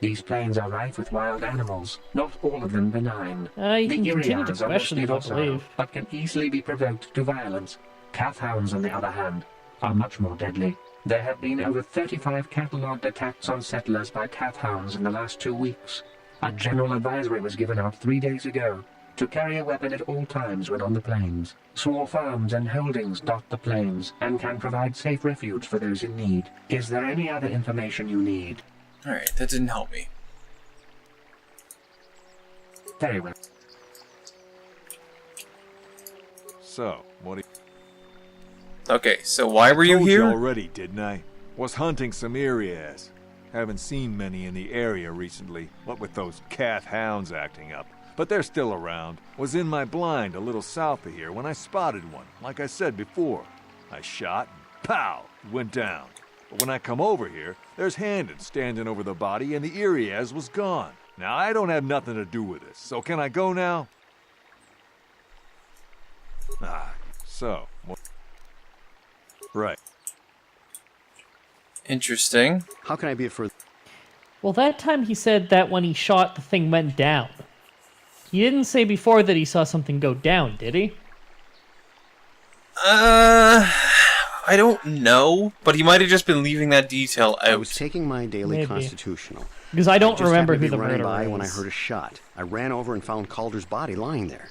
These plains are rife with wild animals, not all of them benign. You can The continue to Irians are question mostly if I docile, believe. but can easily be provoked to violence. Calf hounds, on the other hand, are much more deadly. There have been over 35 catalogued attacks on settlers by calf hounds in the last 2 weeks. A general advisory was given out 3 days ago to carry a weapon at all times when on the plains. Small farms and holdings dot the plains and can provide safe refuge for those in need. Is there any other information you need? Alright, that didn't help me. Very well. So, what do you... Okay, so why were you Told here? already, didn't I? Was hunting some Irias. Haven't seen many in the area recently, what with those calf hounds acting up. But they're still around. Was in my blind a little south of here when I spotted one, like I said before. I shot and pow, it went down. But when I come over here, there's Handon standing over the body and the Iriaz was gone. Now, I don't have nothing to do with this, so can I go now? So... Right. Interesting. How can I be a further... Well, that time he said that when he shot, the thing went down. He didn't say before that he saw something go down, did he? I don't know, but he might have just been leaving that detail out. I was taking my daily constitutional. Because I don't remember who the the running murderer by was. when I heard a shot. I ran over and found Calder's body lying there.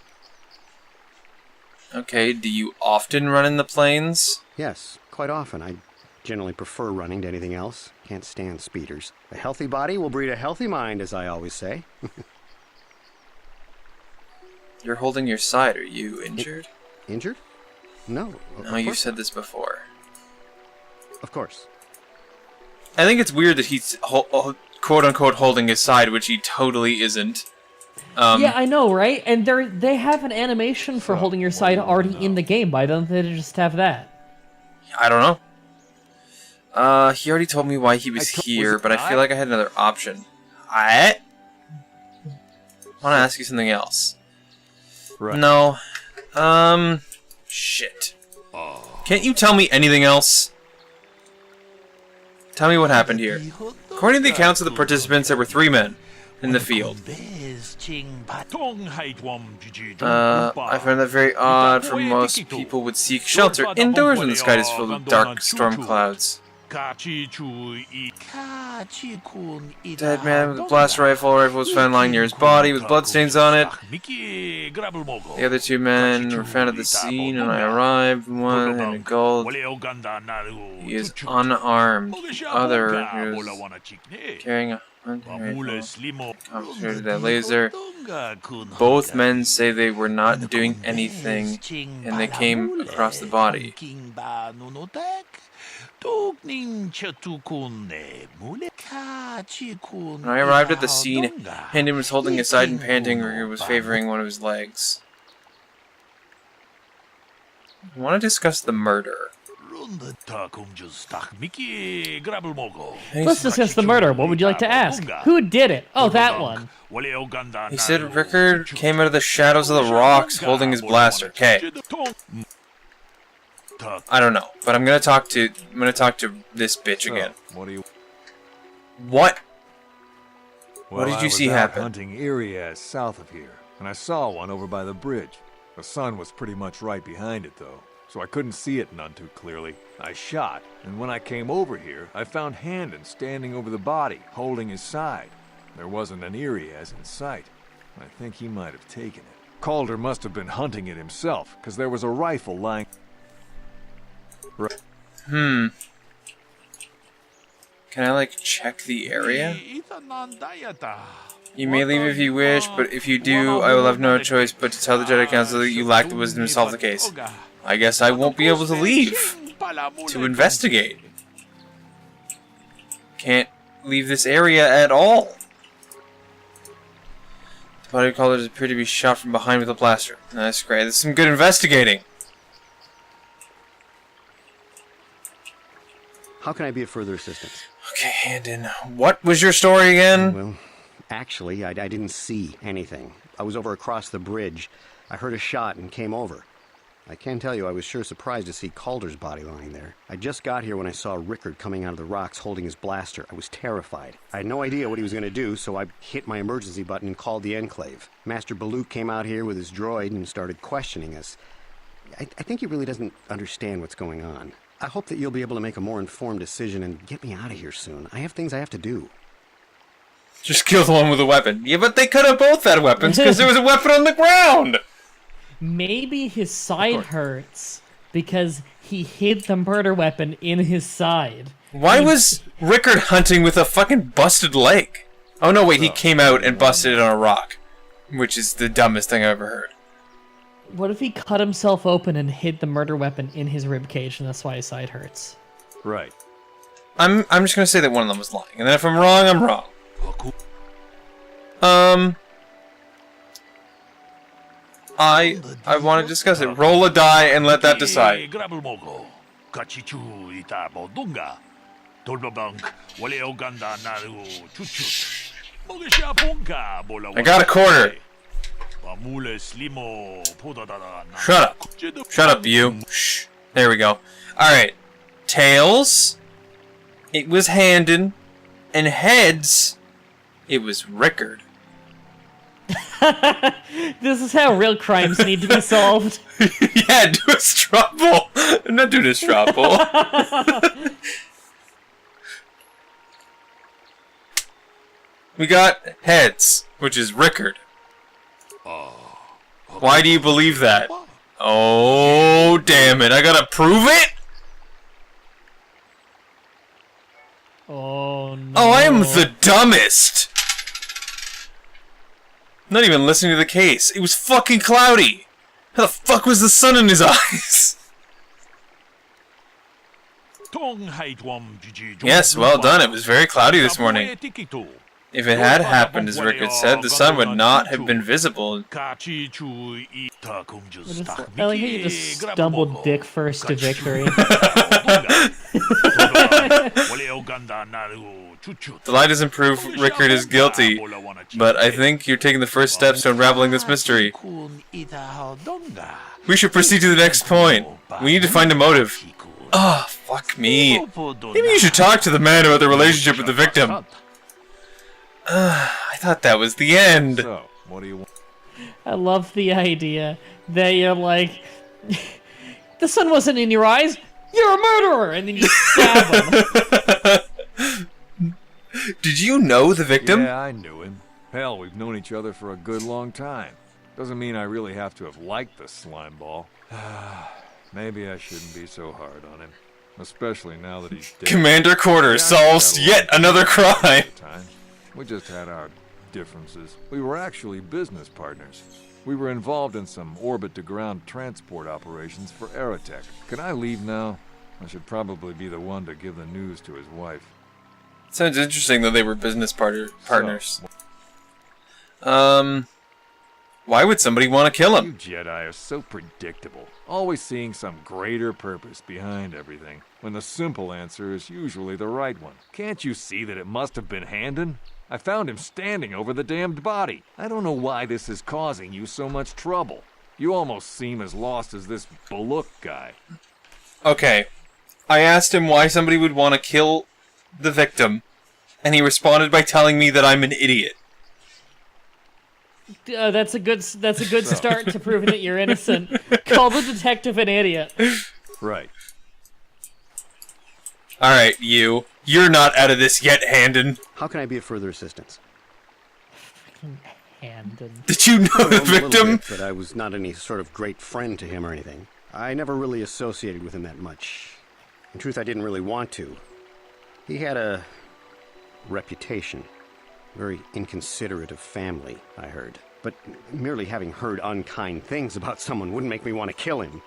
Okay, do you often run in the plains? Yes, quite often. I generally prefer running to anything else. Can't stand speeders. A healthy body will breed a healthy mind, as I always say. You're holding your side. Are you injured? Injured? No. No, you've said this before. Of course. I think it's weird that he's quote-unquote holding his side, which he totally isn't. Yeah, I know, right? And they have an animation for holding your side already in the game. Why don't they just have that? I don't know. He already told me why he was here, but I feel like I had another option. I want to ask you something else. Right. No. Shit. Can't you tell me anything else? Tell me what happened here. According to the accounts of the participants, there were 3 men in the field. I find that very odd, for most people would seek shelter indoors when the sky is filled with dark storm clouds. Dead man with a blast rifle was found lying near his body with bloodstains on it. The other 2 men were found at the scene when I arrived. One in gold. He is unarmed. The other is carrying a hunting rifle. Concentrated that laser. Both men say they were not doing anything and they came across the body. When I arrived at the scene, Handon was holding his side and panting, or he was favoring one of his legs. I want to discuss the murder. Let's discuss the murder. What would you like to ask? Who did it? Oh, that one. He said Rickard came out of the shadows of the rocks holding his blaster. Okay. I don't know, but I'm gonna talk to this bitch again. What? What did you see happen? Hunting Iriaz south of here, and I saw one over by the bridge. The sun was pretty much right behind it, though, so I couldn't see it none too clearly. I shot, and when I came over here, I found Handon standing over the body, holding his side. There wasn't an Iriaz in sight. I think he might have taken it. Calder must have been hunting it himself, because there was a rifle lying... Can I, like, check the area? You may leave if you wish, but if you do, I will have no choice but to tell the Jedi Council that you lack the wisdom to solve the case. I guess I won't be able to leave to investigate. Can't leave this area at all. The body callers appear to be shot from behind with a blaster. That's great. That's some good investigating. How can I be of further assistance? Okay, Handon. What was your story again? Well, actually, I didn't see anything. I was over across the bridge. I heard a shot and came over. I can tell you I was sure surprised to see Calder's body lying there. I just got here when I saw Rickard coming out of the rocks holding his blaster. I was terrified. I had no idea what he was going to do, so I hit my emergency button and called the Enclave. Master Baluk came out here with his droid and started questioning us. I think he really doesn't understand what's going on. I hope that you'll be able to make a more informed decision and get me out of here soon. I have things I have to do. Just kill the one with a weapon. Yeah, but they could have both had weapons because there was a weapon on the ground. Maybe his side hurts because he hid the murder weapon in his side. Why was Rickard hunting with a fucking busted leg? Oh no, wait, he came out and busted it on a rock, which is the dumbest thing I've ever heard. What if he cut himself open and hid the murder weapon in his ribcage, and that's why his side hurts? Right. I'm just gonna say that one of them was lying, and then if I'm wrong, I'm wrong. I want to discuss it. Roll a die and let that decide. I got a quarter. Shut up. Shut up, you. Shh. There we go. Alright. Tails. It was Handon. And heads. It was Rickard. This is how real crimes need to be solved. Yeah, do a straw poll. I'm not doing a straw poll. We got heads, which is Rickard. Why do you believe that? Oh, damn it. I gotta prove it? Oh, no. Oh, I am the dumbest. Not even listening to the case. It was fucking cloudy. How the fuck was the sun in his eyes? Yes, well done. It was very cloudy this morning. If it had happened, as Rickard said, the sun would not have been visible. I like how you just stumbled dick first to victory. The lie doesn't prove Rickard is guilty, but I think you're taking the first steps to unraveling this mystery. We should proceed to the next point. We need to find a motive. Oh, fuck me. Maybe you should talk to the man about the relationship with the victim. I thought that was the end. So, what do you want? I love the idea that you're like, the sun wasn't in your eyes, you're a murderer, and then you stab him. Did you know the victim? Yeah, I knew him. Hell, we've known each other for a good long time. Doesn't mean I really have to have liked the slime ball. Maybe I shouldn't be so hard on him. Especially now that he's dead. Commander Quarter solves yet another crime. We just had our differences. We were actually business partners. We were involved in some orbit-to-ground transport operations for Aerotech. Can I leave now? I should probably be the one to give the news to his wife. Sounds interesting that they were business partners. Why would somebody want to kill him? You Jedi are so predictable. Always seeing some greater purpose behind everything, when the simple answer is usually the right one. Can't you see that it must have been Handon? I found him standing over the damned body. I don't know why this is causing you so much trouble. You almost seem as lost as this Baluk guy. Okay. I asked him why somebody would want to kill the victim, and he responded by telling me that I'm an idiot. That's a good start to proving that you're innocent. Call the detective an idiot. Right. Alright, you. You're not out of this yet, Handon. How can I be of further assistance? Handon. Did you know the victim? But I was not any sort of great friend to him or anything. I never really associated with him that much. In truth, I didn't really want to. He had a reputation. Very inconsiderate of family, I heard. But merely having heard unkind things about someone wouldn't make me want to kill him.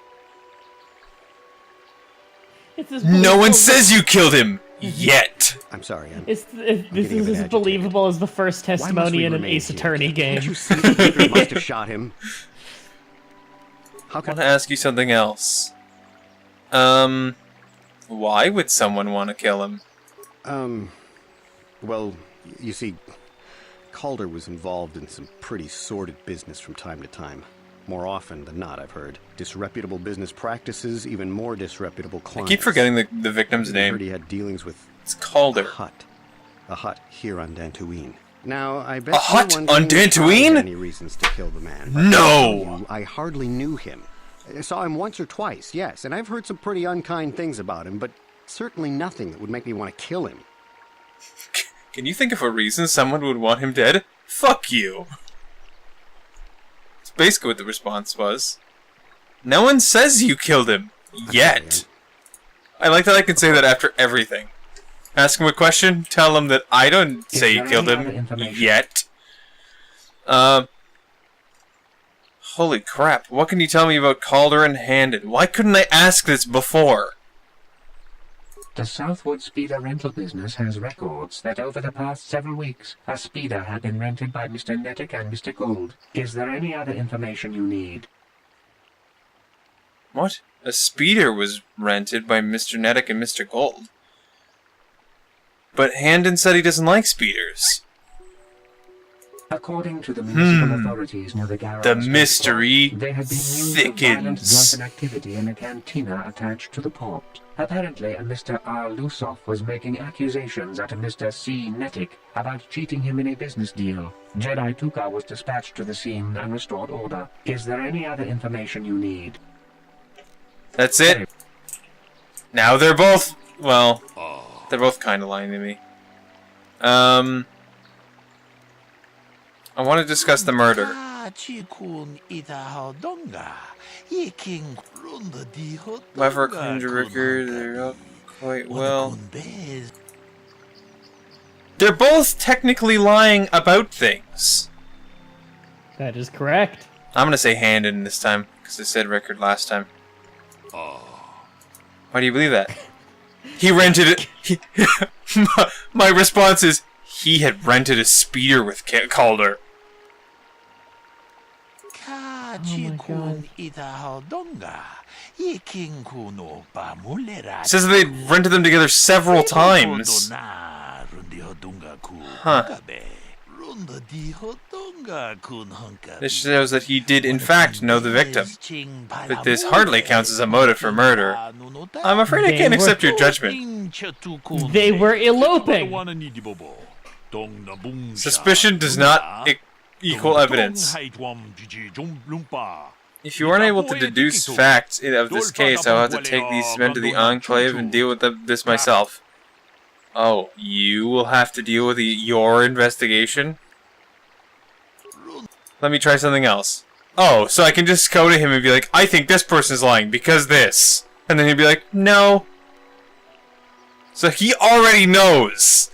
No one says you killed him! Yet! I'm sorry, this is as believable as the first testimony in an Ace Attorney game. Can't you see that Baker must have shot him? I want to ask you something else. Why would someone want to kill him? Well, you see, Calder was involved in some pretty sordid business from time to time. More often than not, I've heard. Disreputable business practices, even more disreputable clients. I keep forgetting the victim's name. I heard he had dealings with... It's Calder. A hut here on Dantooine. Now, I bet a hut on Dantooine? Any reasons to kill the man. No! I hardly knew him. I saw him once or twice, yes, and I've heard some pretty unkind things about him, but certainly nothing that would make me want to kill him. Can you think of a reason someone would want him dead? Fuck you! That's basically what the response was. No one says you killed him. Yet. I like that I can say that after everything. Ask him a question, tell him that I don't say you killed him. Yet. Holy crap, what can you tell me about Calder and Handon? Why couldn't I ask this before? The Southwood Speeder rental business has records that over the past several weeks, a speeder had been rented by Mr. Nettic and Mr. Gould. Is there any other information you need? What? A speeder was rented by Mr. Nettic and Mr. Gold? But Handon said he doesn't like speeders. According to the municipal authorities near the garage, the mystery there had been news of violent thickens. drunken activity in a cantina attached to the port. Apparently, a Mr. R. Lusoff was making accusations at a Mr. C. Nettic about cheating him in a business deal. Jedi Tuka was dispatched to the scene and restored order. Is there any other information you need? That's it. Now they're both, well, they're both kind of lying to me. I want to discuss the murder. Whoever claimed to Rickard, they're all quite well. They're both technically lying about things. That is correct. I'm gonna say Handon this time, because I said Rickard last time. Why do you believe that? He rented it. My response is, he had rented a speeder with Calder. Says they rented them together several times. Huh. This shows that he did in fact know the victim. But this hardly counts as a motive for murder. I'm afraid I can't accept your judgment. They were eloping! Suspicion does not equal evidence. If you aren't able to deduce facts of this case, I'll have to take these men to the Enclave and deal with this myself. Oh, you will have to deal with your investigation? Let me try something else. Oh, so I can just go to him and be like, I think this person's lying because this. And then he'd be like, no. So he already knows.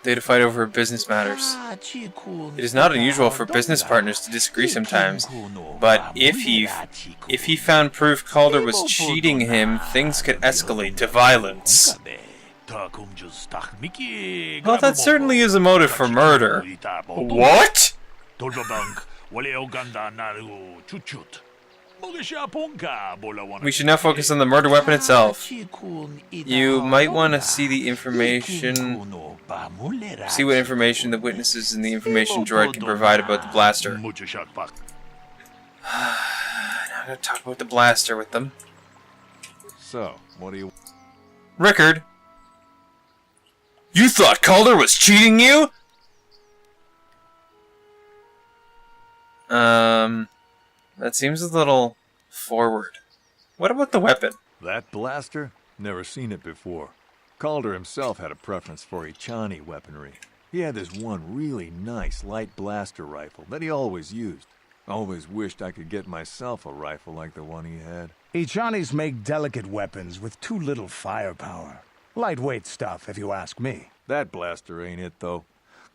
They had to fight over business matters. It is not unusual for business partners to disagree sometimes, but if he found proof Calder was cheating him, things could escalate to violence. Well, that certainly is a motive for murder. What? We should now focus on the murder weapon itself. You might want to see the information... See what information the witnesses in the information droid can provide about the blaster. Now I'm gonna talk about the blaster with them. So, what do you... Rickard! You thought Calder was cheating you? That seems a little forward. What about the weapon? That blaster? Never seen it before. Calder himself had a preference for Ichani weaponry. He had this one really nice light blaster rifle that he always used. Always wished I could get myself a rifle like the one he had. Ichanis make delicate weapons with too little firepower. Lightweight stuff, if you ask me. That blaster ain't it, though.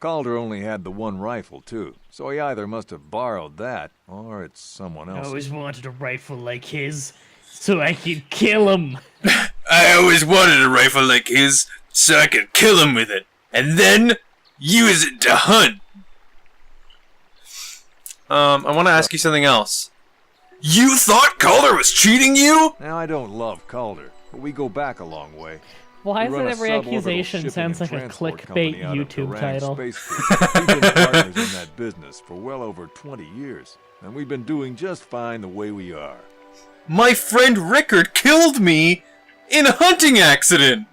Calder only had the one rifle, too, so he either must have borrowed that, or it's someone I else. always wanted a rifle like his, so I could kill him. I always wanted a rifle like his, so I could kill him with it, and then use it to hunt. I want to ask you something else. You thought Calder was cheating you? Now, I don't love Calder, but we go back a long way. Why is We run it a every suborbital accusation shipping sounds and like a transport company clickbait out of YouTube Durang title? Space Fleet. We've been partners in that business for well over 20 years, and we've been doing just fine the way we are. My friend Rickard killed me in a hunting accident.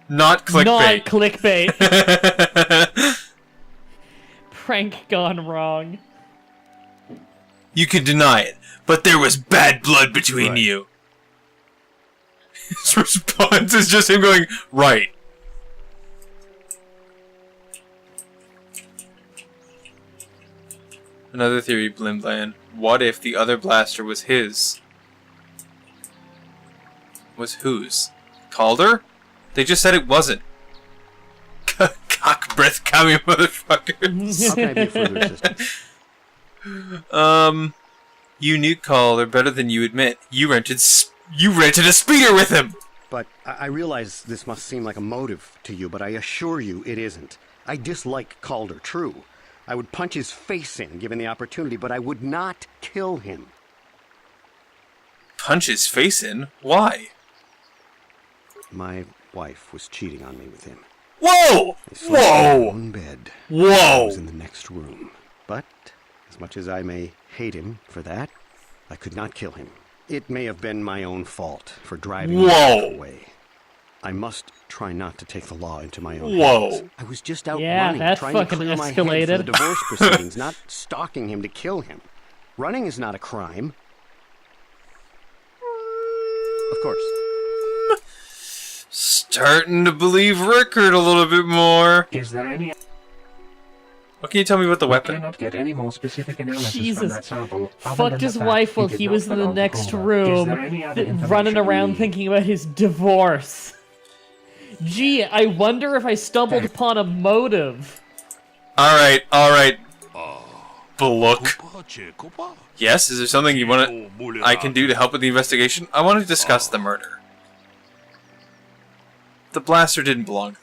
Not clickbait. Not clickbait. Prank gone wrong. You can deny it, but there was bad blood between you. His response is just him going, right. Another theory, Blimbland. What if the other blaster was his? Was whose? Calder? They just said it wasn't. Cock breath coming, motherfuckers. How can I be of further assistance? You knew Calder better than you admit. You rented a speeder with him! But I realize this must seem like a motive to you, but I assure you it isn't. I dislike Calder, true. I would punch his face in given the opportunity, but I would not kill him. punch his face in? Why? My wife was cheating on me with him. Whoa! They slept in Whoa! one bed. Whoa! I was in the next room. But, as much as I may hate him for that, I could not kill him. It may have been my own fault for driving him away. I must try not to take the law into my own hands. I was just out running, that trying to fucking clear my head for the escalated. divorce proceedings, not stalking him to kill him. Running is not a crime. Of course. Starting to believe Rickard a little bit more. Is there any... What can you tell me about the weapon? I cannot get any more specific analysis from Jesus. that sample. Fucked his wife while he was in the next room, running around thinking about his divorce. Gee, I wonder if I stumbled upon a motive. Alright. Look. Yes, is there something you I can do to help with the investigation? I want to discuss the murder. The blaster didn't belong to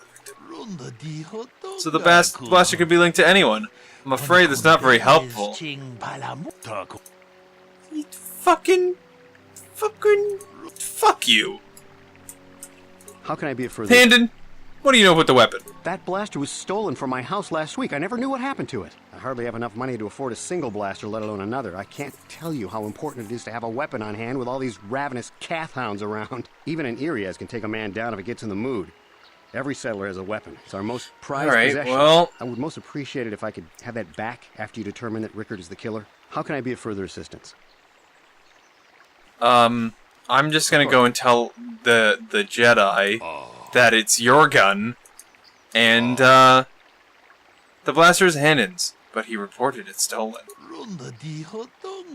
the victim. So the blaster could be linked to anyone. I'm afraid that's not very helpful. Fuck you. How can I be of further... Tandon, what do you know about the weapon? That blaster was stolen from my house last week. I never knew what happened to it. I hardly have enough money to afford a single blaster, let alone another. I can't tell you how important it is to have a weapon on hand with all these ravenous cath hounds around. Even an Irias can take a man down if it gets in the mood. Every settler has a weapon. It's our most prized possession. Well... I would most appreciate it if I could have that back after you determine that Rickard is the killer. How can I be of further assistance? I'm just gonna go and tell the Jedi that it's your gun, and, the blaster is Hannon's, but he reported it stolen.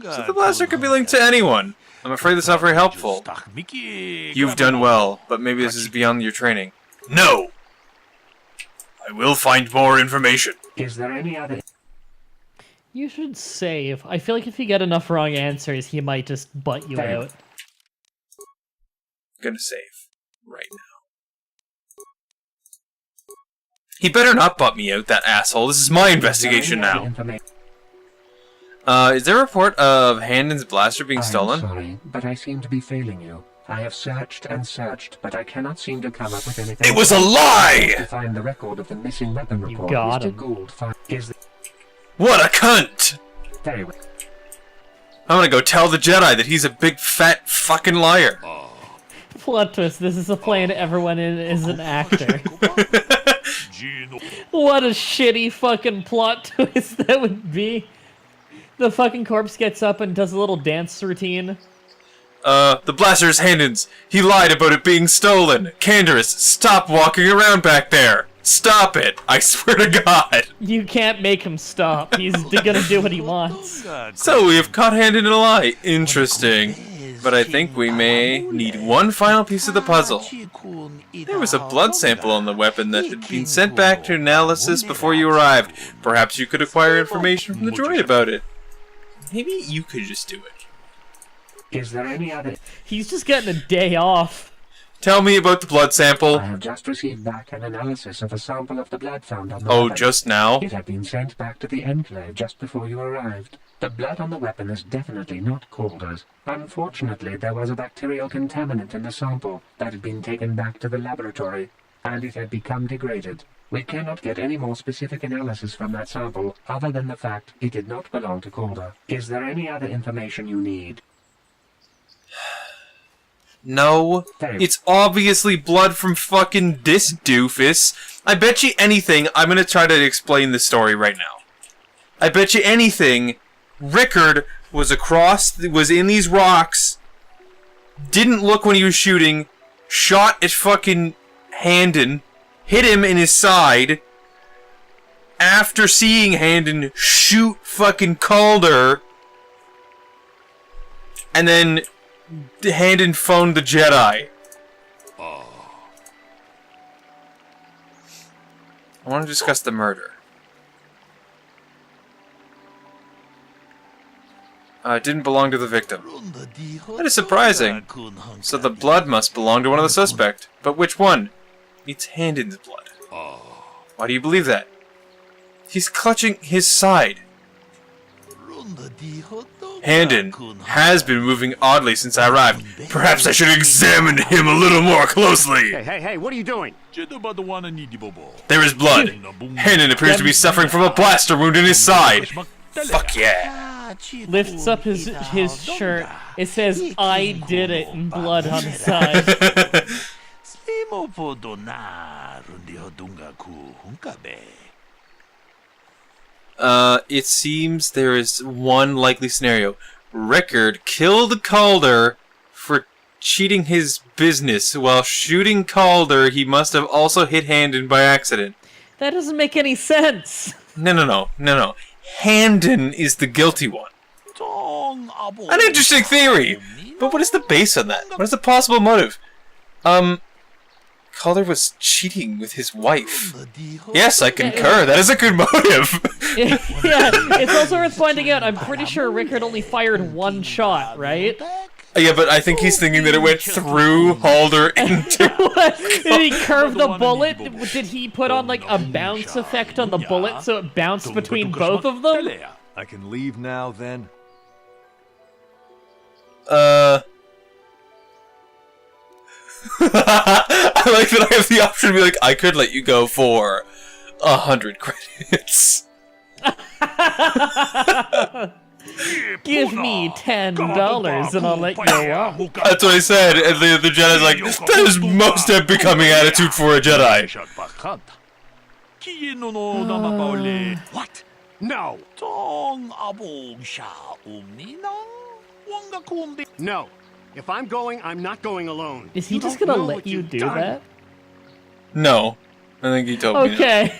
So the blaster could be linked to anyone. I'm afraid that's not very helpful. You've done well, but maybe this is beyond your training. No! I will find more information. Is there any other... You should save. I feel like if you get enough wrong answers, he might just butt you out. I'm gonna save. Right now. He better not butt me out, that asshole. This is my investigation now. Is there a report of Handon's blaster being stolen? I'm sorry, but I seem to be failing you. I have searched and searched, but I cannot seem to come up with anything. It was a lie! To find the record of the missing weapon report. got Mr. him. Gould is the... What a cunt! Very well. I'm gonna go tell the Jedi that he's a big fat fucking liar. Plot twist, this is a plane everyone in is an actor. What a shitty fucking plot twist that would be. The fucking corpse gets up and does a little dance routine. The blaster is Handon's. He lied about it being stolen. Canderous, stop walking around back there. Stop it. I swear to God. You can't make him stop. He's gonna do what he wants. So we have caught Handon in a lie. Interesting. But I think we may need one final piece of the puzzle. There was a blood sample on the weapon that had been sent back to analysis before you arrived. Perhaps you could acquire information from the droid about it. Maybe you could just do it. Is there any other... He's just getting a day off. Tell me about the blood sample. I have just received back an analysis of a sample of the blood found on the Oh, weapon. just now? It had been sent back to the Enclave just before you arrived. The blood on the weapon is definitely not Calder's. Unfortunately, there was a bacterial contaminant in the sample that had been taken back to the laboratory, and it had become degraded. We cannot get any more specific analysis from that sample, other than the fact it did not belong to Calder. Is there any other information you need? No. It's obviously blood from fucking this doofus. I bet you anything, I'm gonna try to explain the story right now. I bet you anything, Rickard was in these rocks, didn't look when he was shooting, shot at fucking Handon, hit him in his side, after seeing Handon shoot fucking Calder, and then Handon phoned the Jedi. I want to discuss the murder. It didn't belong to the victim. That is surprising. So the blood must belong to one of the suspect. But which one? It's Handon's blood. Why do you believe that? He's clutching his side. Handon has been moving oddly since I arrived. Perhaps I should examine him a little more closely. Hey, what are you doing? There is blood. Handon appears to be suffering from a blaster wound in his side. Fuck yeah. Lifts up his shirt. It says, "I did it," in blood on his side. It seems there is one likely scenario. Rickard killed Calder for cheating his business. While shooting Calder, he must have also hit Handon by accident. That doesn't make any sense. No. Handon is the guilty one. An interesting theory! But what is the base on that? What is the possible motive? Calder was cheating with his wife. Yes, I concur. That is a good motive. Yeah, it's also worth pointing out, I'm pretty sure Rickard only fired one shot, right? Yeah, but I think he's thinking that it went through Halder into... Did he curve the bullet? Did he put on, like, a bounce effect on the bullet so it bounced between both of them? I can leave now, then? I like that I have the option to be like, I could let you go for 100 credits. Give me $10 and I'll let you go. That's what I said, and the Jedi's like, that is most unbecoming attitude for a Jedi. What? No. No. If I'm going, I'm not going alone. Is he just gonna let you do that? No. I think he told me. Okay.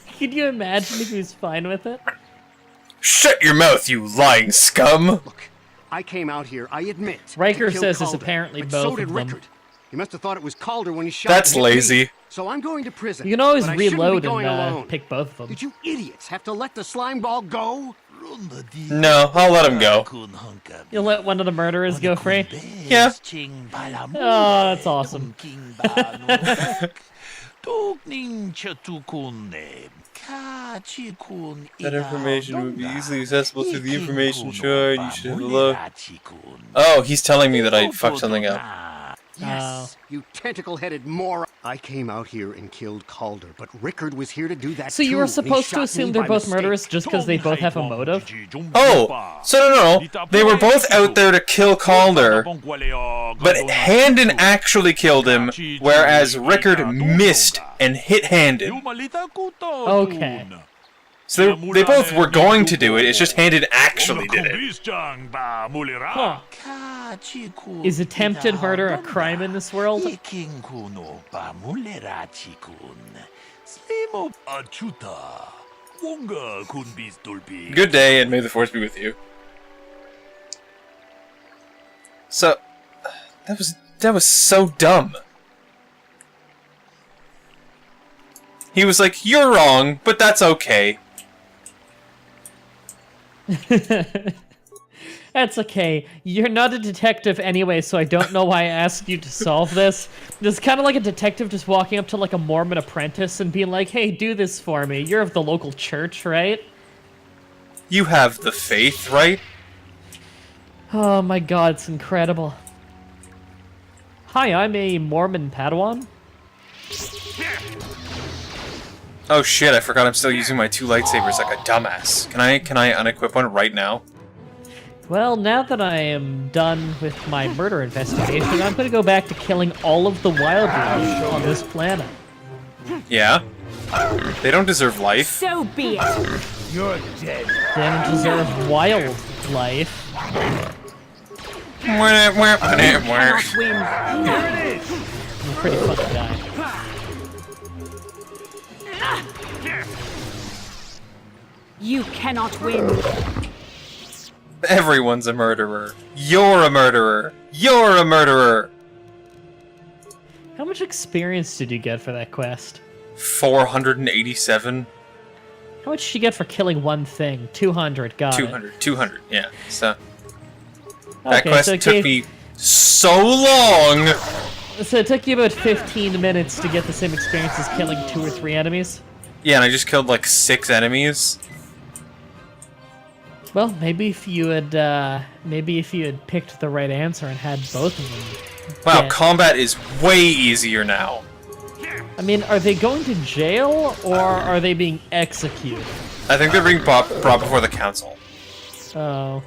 Can you imagine if he was fine with it? Shut your mouth, you lying scum! Look, I came out here, I admit. Riker says Calder, it's apparently but both so did of them. Rickard. He must have thought it was Calder when he shot. That's lazy. Me. So I'm going to prison. You can always but I shouldn't reload be going and alone. pick both of them. Did you idiots have to let the slime ball go? No, I'll let him go. You'll let one of the murderers go free? Yeah. Oh, that's awesome. That information would be easily accessible through the information shard. You should have a look. Oh, he's telling me that I fucked something up. Yes, you tentacle-headed moron. I came out here and killed Calder, but Rickard was here to do that So you were too, and he supposed to shot assume me they're by both mistake. murderers just because they both have a motive? Oh, so no. They were both out there to kill Calder, but Handon actually killed him, whereas Rickard missed and hit Handon. Okay. So they both were going to do it, it's just Handon actually did it. Huh. Is attempted murder a crime in this world? Good day, and may the force be with you. So, that was so dumb. He was like, "You're wrong, but that's okay." That's okay. You're not a detective anyway, so I don't know why I asked you to solve this. It's kind of like a detective just walking up to like a Mormon apprentice and being like, "Hey, do this for me. You're of the local church, right?" You have the faith, right? Oh my god, it's incredible. Hi, I'm a Mormon Padawan. Oh shit, I forgot I'm still using my 2 lightsabers like a dumbass. Can I unequip one right now? Well, now that I am done with my murder investigation, I'm gonna go back to killing all of the wildlife on this planet. Yeah? They don't deserve life. So be it. You're dead. They don't deserve wildlife. Cannot win. I'm a pretty fucking guy. You cannot win. Everyone's a murderer. You're a murderer. You're a murderer. How much experience did you get for that quest? 487. How much did you get for killing one thing? 200, got 200, yeah. So that Okay, quest so it took gave- me so long. So it took you about 15 minutes to get the same experience as killing 2 or 3 enemies? Yeah, and I just killed like 6 enemies. Well, maybe if you had picked the right answer and had both of them. Wow, combat is way easier now. I mean, are they going to jail or are they being executed? I think they're being brought before the council. Oh.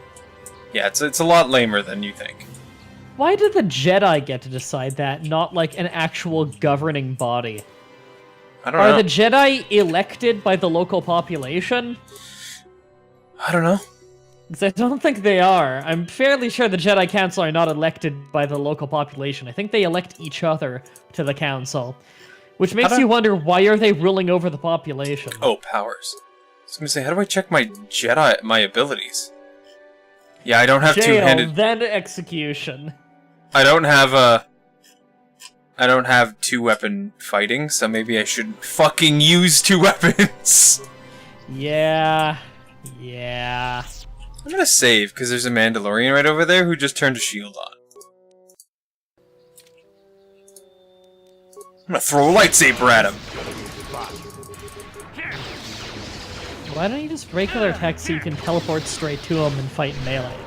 Yeah, it's a lot lamer than you think. Why did the Jedi get to decide that, not like an actual governing body? I don't know. Are the Jedi elected by the local population? I don't know. Because I don't think they are. I'm fairly sure the Jedi Council are not elected by the local population. I think they elect each other to the council. Which makes you wonder, why are they ruling over the population? Oh, powers. I was gonna say, how do I check my my abilities? Yeah, I don't have two-handed... then execution. I don't have two-weapon fighting, so maybe I shouldn't fucking use two weapons. Yeah. I'm gonna save, because there's a Mandalorian right over there who just turned a shield on. I'm gonna throw a lightsaber at him. Why don't you just regular attack so you can teleport straight to him and fight melee?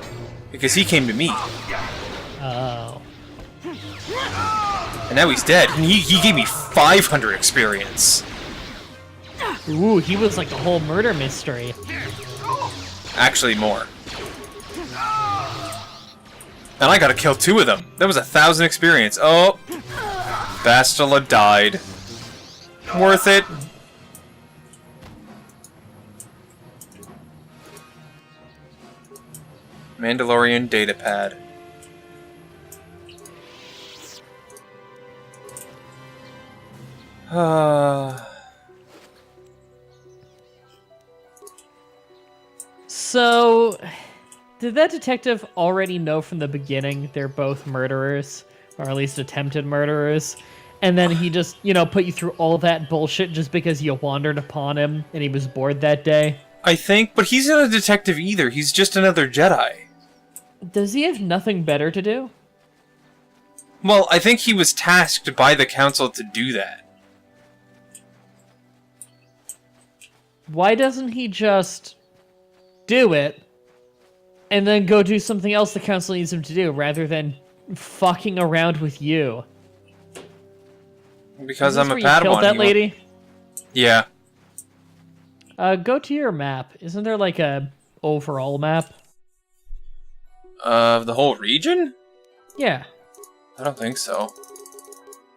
Because he came to me. Oh. And now he's dead, and he gave me 500 experience. Ooh, he was like the whole murder mystery. Actually, more. And I gotta kill 2 of them. That was 1,000 experience. Oh! Bastila died. Worth it. Mandalorian datapad. So, did that detective already know from the beginning they're both murderers? Or at least attempted murderers? And then he just, put you through all that bullshit just because you wandered upon him and he was bored that day? I think, but he's not a detective either. He's just another Jedi. Does he have nothing better to do? Well, I think he was tasked by the council to do that. Why doesn't he just do it and then go do something else the council needs him to do rather than fucking around with you? Because I'm a Padawan. Padawan. Killed that lady? Yeah. Go to your map. Isn't there like a overall map? Of the whole region? Yeah. I don't think so.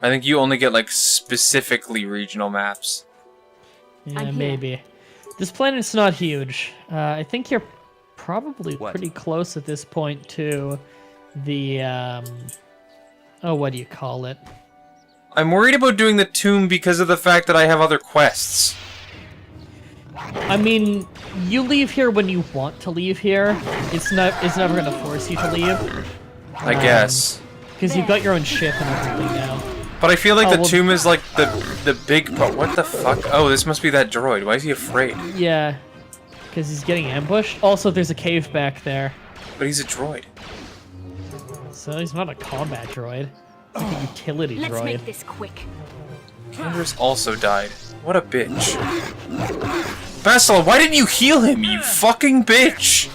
I think you only get like specifically regional maps. Yeah, maybe. This planet's not huge. I think you're probably pretty close at this point to the, oh, what do you call it? I'm worried about doing the tomb because of the fact that I have other quests. I mean, you leave here when you want to leave here. It's never gonna force you to leave. I guess. Because you've got your own ship and everything now. But I feel like the tomb is like the big part. What the fuck? Oh, this must be that droid. Why is he afraid? Yeah. Because he's getting ambushed. Also, there's a cave back there. But he's a droid. So he's not a combat droid. He's like a utility droid. Let's make this quick. Anders also died. What a bitch. Bastila, why didn't you heal him, you fucking bitch?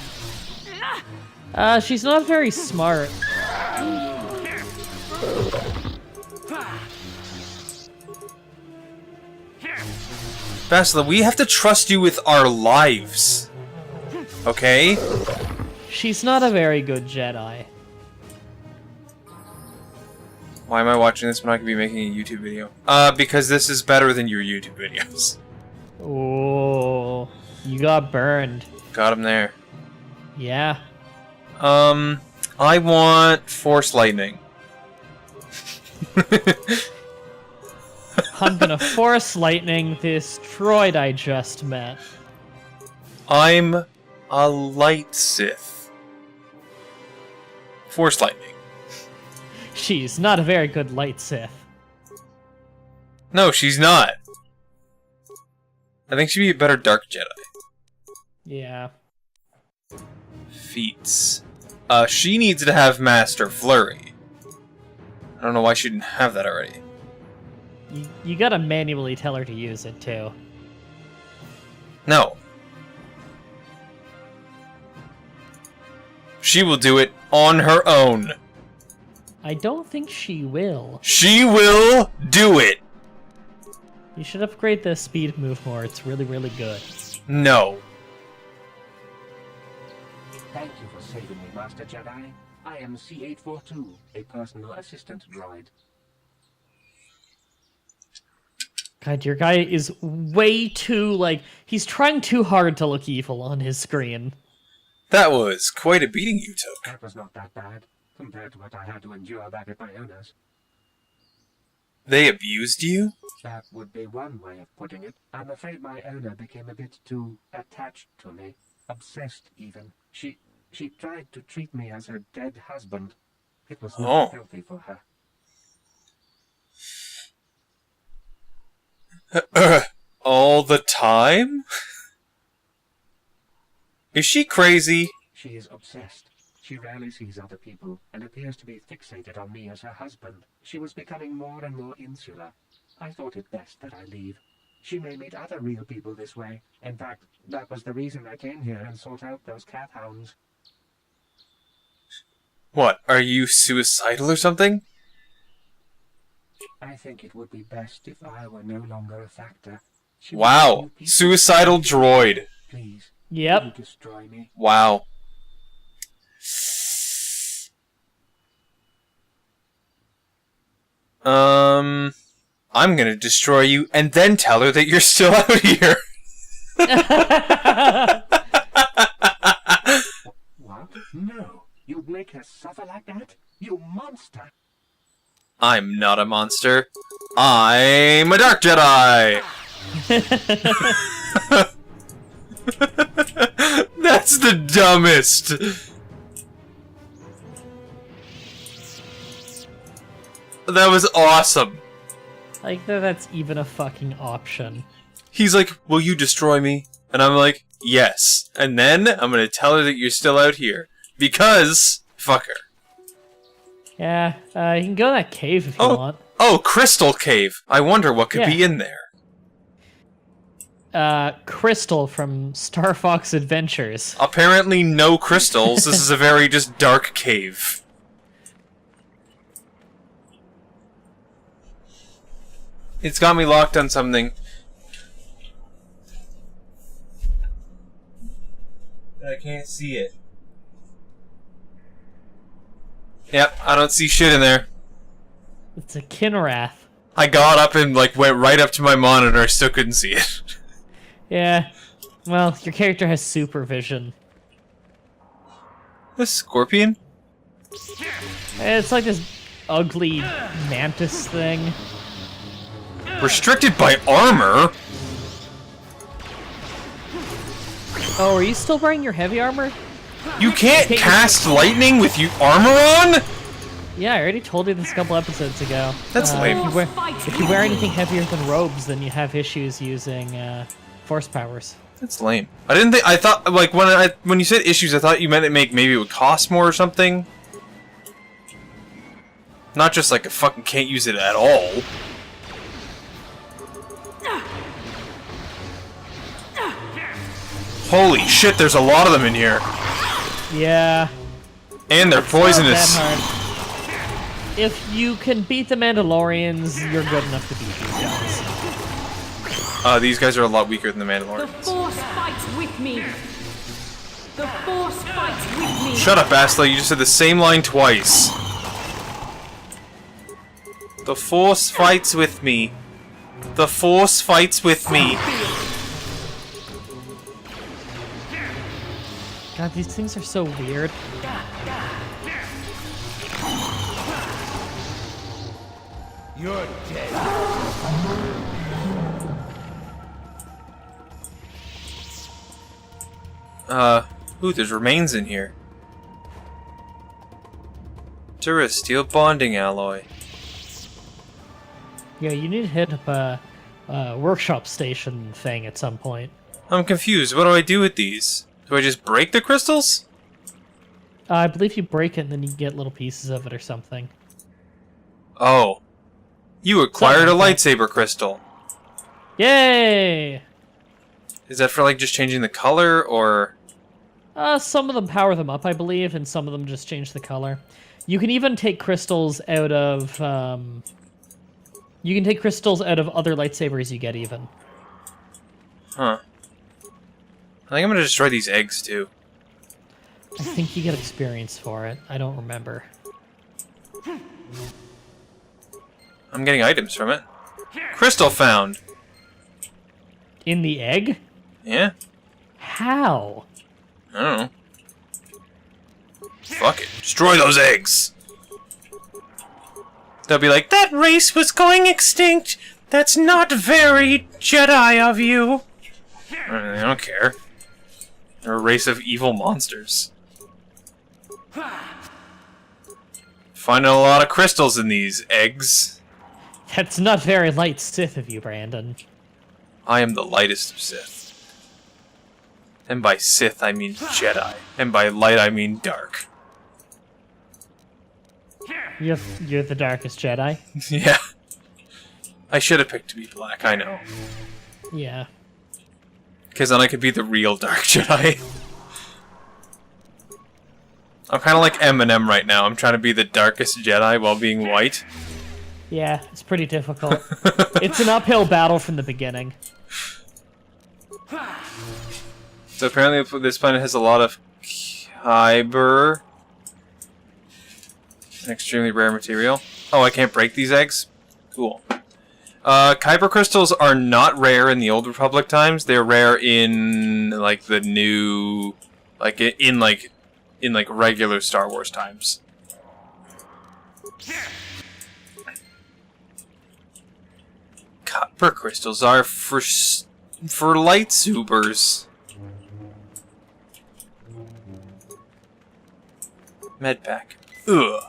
She's not very smart. Bastila, we have to trust you with our lives. Okay? She's not a very good Jedi. Why am I watching this when I could be making a YouTube video? Because this is better than your YouTube videos. Oh, you got burned. Got him there. Yeah. I want Force Lightning. I'm gonna Force Lightning this droid I just met. I'm a light Sith. Force Lightning. She's not a very good light Sith. No, she's not. I think she'd be a better Dark Jedi. Yeah. Feats. She needs to have Master Flurry. I don't know why she didn't have that already. You gotta manually tell her to use it, too. No. She will do it on her own. I don't think she will. She will do it. You should upgrade the speed move more. It's really, really good. No. Thank you for saving me, Master Jedi. I am C842, a personal assistant droid. God, your guy is way too, like, he's trying too hard to look evil on his screen. That was quite a beating you took. That was not that bad, compared to what I had to endure back at my owner's. They abused you? That would be one way of putting it. I'm afraid my owner became a bit too attached to me. Obsessed, even. She tried to treat me as her dead husband. It was not healthy for her. All the time? Is she crazy? She is obsessed. She rarely sees other people and appears to be fixated on me as her husband. She was becoming more and more insular. I thought it best that I leave. She may meet other real people this way. In fact, that was the reason I came here and sought out those cat hounds. What, are you suicidal or something? I think it would be best if I were no longer a factor. Wow, suicidal droid. Please, yep. You destroy me. Wow. I'm gonna destroy you and then tell her that you're still out here. What? No. You'd make her suffer like that? You monster! I'm not a monster. I'm a Dark Jedi! That's the dumbest! That was awesome. Like, that's even a fucking option. He's like, will you destroy me? And I'm like, yes. And then I'm gonna tell her that you're still out here. Because, fuck her. Yeah, you can go in that cave if you want. Oh, Crystal Cave. I wonder what could be in there. Crystal from Star Fox Adventures. Apparently no crystals. This is a very just dark cave. It's got me locked on something. I can't see it. Yep, I don't see shit in there. It's a Kinrath. I got up and like went right up to my monitor. I still couldn't see it. Yeah. Well, your character has supervision. The scorpion? It's like this ugly mantis thing. Restricted by armor? Oh, are you still wearing your heavy armor? You can't cast lightning with you armor on? Yeah, I already told you this a couple episodes ago. That's lame. If you wear anything heavier than robes, then you have issues using force powers. That's lame. I didn't think. I thought like when you said issues, I thought you meant maybe it would cost more or something. Not just like I fucking can't use it at all. Holy shit! There's a lot of them in here. Yeah. And they're poisonous. Not that hard. If you can beat the Mandalorians, you're good enough to beat these guys. These guys are a lot weaker than the Mandalorians. The Force fights with me. The Force fights with me. Shut up, Asla. You just said the same line twice. The Force fights with me. The Force fights with me. God, these things are so weird. You're dead. Ooh, there's remains in here. Steel bonding alloy. Yeah, you need to hit up a workshop station thing at some point. I'm confused. What do I do with these? Do I just break the crystals? I believe you break it and then you get little pieces of it or something. Oh. You acquired a lightsaber crystal. Yay! Is that for like just changing the color or... Some of them power them up, I believe, and some of them just change the color. You can even take crystals out of... You can take crystals out of other lightsabers you get, even. Huh. I think I'm gonna destroy these eggs, too. I think you get experience for it. I don't remember. I'm getting items from it. Crystal found! In the egg? Yeah. How? I don't know. Fuck it. Destroy those eggs! They'll be like, that race was going extinct! That's not very Jedi of you! I don't care. They're a race of evil monsters. Finding a lot of crystals in these eggs. That's not very light Sith of you, Brandon. I am the lightest of Sith. And by Sith, I mean Jedi. And by light, I mean dark. You're the darkest Jedi? Yeah. I should have picked to be black, I know. Yeah. Because then I could be the real Dark Jedi. I'm kind of like Eminem right now. I'm trying to be the darkest Jedi while being white. Yeah, it's pretty difficult. It's an uphill battle from the beginning. So apparently this planet has a lot of kyber. An extremely rare material. Oh, I can't break these eggs? Cool. Kyber crystals are not rare in the Old Republic times. They're rare in like the new, like in regular Star Wars times. Kyber crystals are for lightsabers. Medpack. Ugh.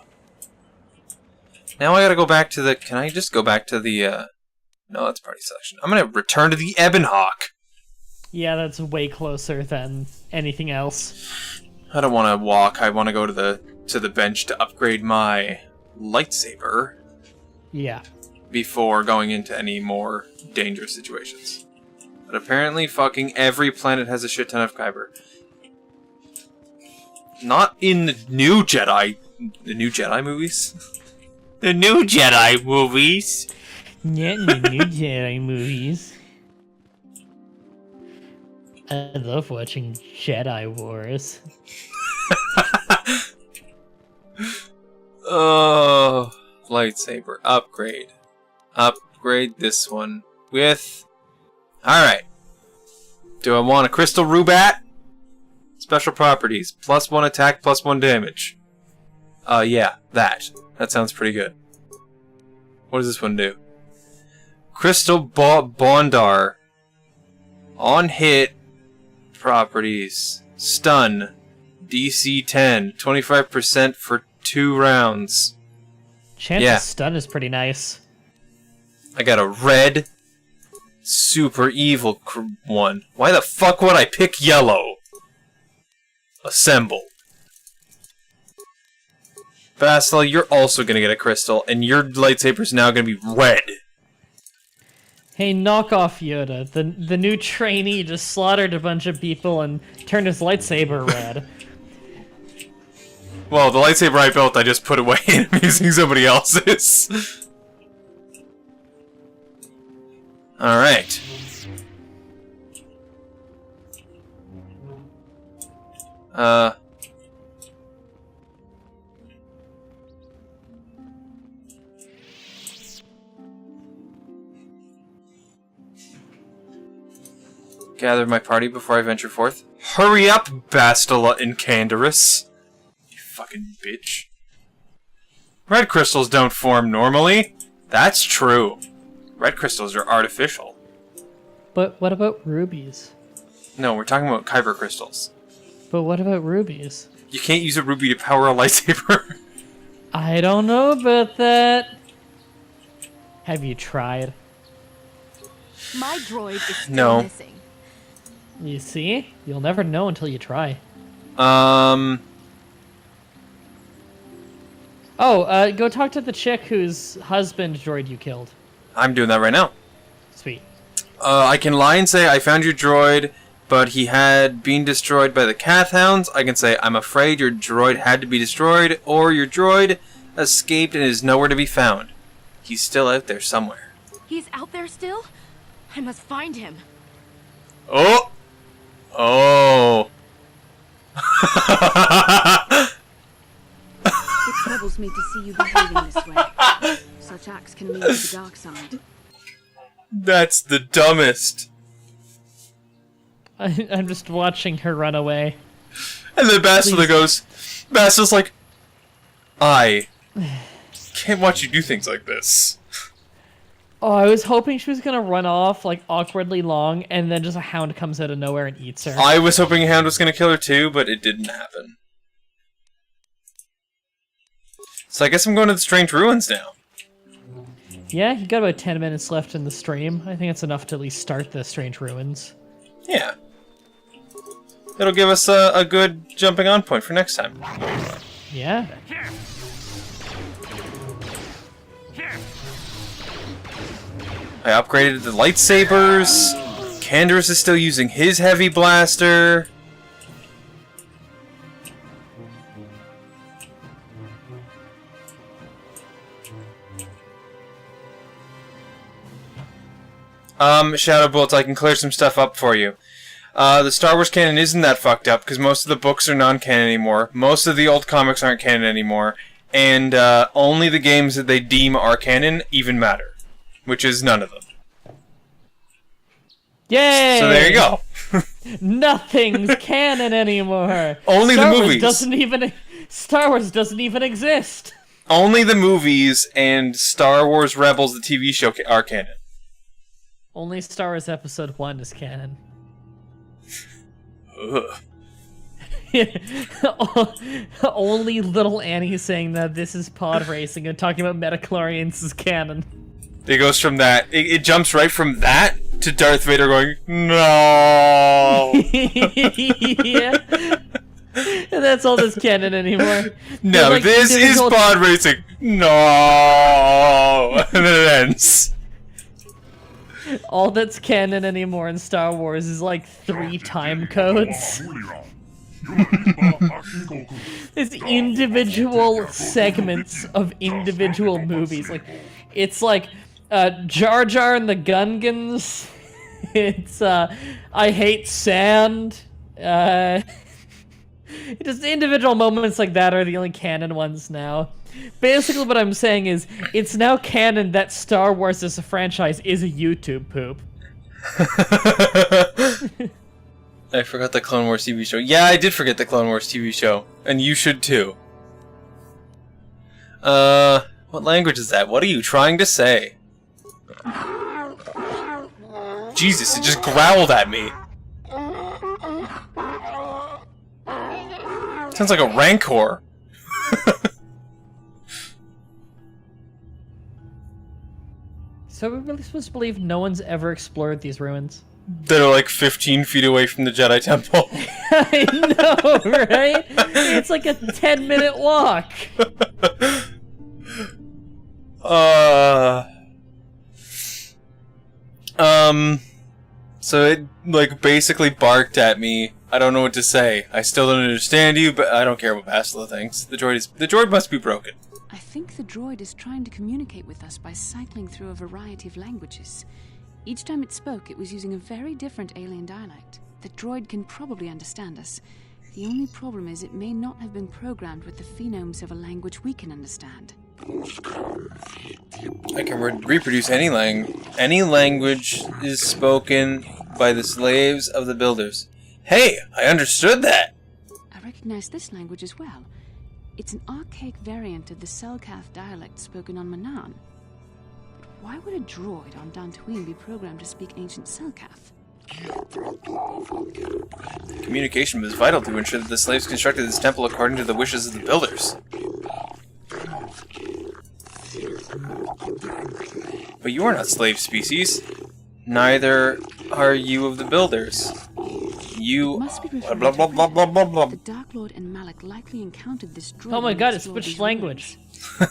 Now I gotta go back to the... Can I just go back to the, No, that's party selection. I'm gonna return to the Ebon Hawk. Yeah, that's way closer than anything else. I don't want to walk. I want to go to the bench to upgrade my lightsaber. Yeah. Before going into any more dangerous situations. But apparently fucking every planet has a shit ton of kyber. Not in the new Jedi movies. The new Jedi movies. Yeah, in the new Jedi movies. I love watching Jedi Wars. Oh, lightsaber upgrade. Upgrade this one with... Alright. Do I want a crystal rubat? Special properties. +1 attack, +1 damage. Yeah, that. That sounds pretty good. What does this one do? Crystal Bondar. On hit. Properties. Stun. DC 10. 25% for 2 rounds. Chance of stun is pretty nice. I got a red, super evil one. Why the fuck would I pick yellow? Assemble. Basil, you're also gonna get a crystal, and your lightsaber's now gonna be red. Hey, knock off Yoda. The new trainee just slaughtered a bunch of people and turned his lightsaber red. Well, the lightsaber I built, I just put away and I'm using somebody else's. Alright. Gather my party before I venture forth. Hurry up, Bastila Incanderous. You fucking bitch. Red crystals don't form normally. That's true. Red crystals are artificial. But what about rubies? No, we're talking about kyber crystals. But what about rubies? You can't use a ruby to power a lightsaber. I don't know about that. Have you tried? My droid is still missing. You see? You'll never know until you try. Oh, go talk to the chick whose husband droid you killed. I'm doing that right now. Sweet. I can lie and say I found your droid but he had been destroyed by the Cath Hounds. I can say, I'm afraid your droid had to be destroyed, or your droid escaped and is nowhere to be found. He's still out there somewhere. He's out there still? I must find him. Oh! Oh! It troubles me to see you behaving this way. Such acts can lead to the dark side. That's the dumbest. I'm just watching her run away. And then Bastila goes, Bastila's like, I can't watch you do things like this. Oh, I was hoping she was gonna run off, like, awkwardly long, and then just a hound comes out of nowhere and eats her. I was hoping a hound was gonna kill her too, but it didn't happen. So I guess I'm going to the Strange Ruins now. Yeah, you got about 10 minutes left in the stream. I think it's enough to at least start the Strange Ruins. Yeah. It'll give us a good jumping on point for next time. Yeah. I upgraded the lightsabers. Canderous is still using his heavy blaster. Shadow Bolts, I can clear some stuff up for you. The Star Wars canon isn't that fucked up, because most of the books are non-canon anymore. Most of the old comics aren't canon anymore. And only the games that they deem are canon even matter. Which is none of them. Yay! So there you go. Nothing's canon anymore. Only Star the Wars movies. Star Wars doesn't even exist. Only the movies and Star Wars Rebels, the TV show, are canon. Only Star Wars Episode 1 is canon. Ugh. Only little Annie saying that this is pod racing and talking about metachlorians is canon. It goes from that. It jumps right from that to Darth Vader going, no. Yeah. And that's all that's canon anymore. No, like this is pod racing. No. And then it ends. All that's canon anymore in Star Wars is like 3 time codes. It's individual segments of individual movies. Like, it's like Jar Jar and the Gungans. It's I Hate Sand. Just individual moments like that are the only canon ones now. Basically what I'm saying is, it's now canon that Star Wars as a franchise is a YouTube poop. I forgot the Clone Wars TV show. Yeah, I did forget the Clone Wars TV show. And you should too. What language is that? What are you trying to say? Jesus, it just growled at me. Sounds like a rancor. So we're really supposed to believe no one's ever explored these ruins? That are like 15 feet away from the Jedi Temple. I know, right? It's like a 10-minute walk. So it, like, basically barked at me. I don't know what to say. I still don't understand you, but I don't care what Bastila thinks. The droid must be broken. I think the droid is trying to communicate with us by cycling through a variety of languages. Each time it spoke, it was using a very different alien dialect. The droid can probably understand us. The only problem is it may not have been programmed with the phonemes of a language we can understand. I can reproduce any language is spoken by the slaves of the builders. Hey, I understood that! I recognize this language as well. It's an archaic variant of the Selkath dialect spoken on Manaan. But why would a droid on Dantooine be programmed to speak ancient Selkath? Communication was vital to ensure that the slaves constructed this temple according to the wishes of the builders. But you are not slave species. Neither are you of the builders. You... Must be blah, blah, blah, blah, blah, blah, blah. The Dark Lord and Malak likely encountered this droid. Oh my god, it switched language. I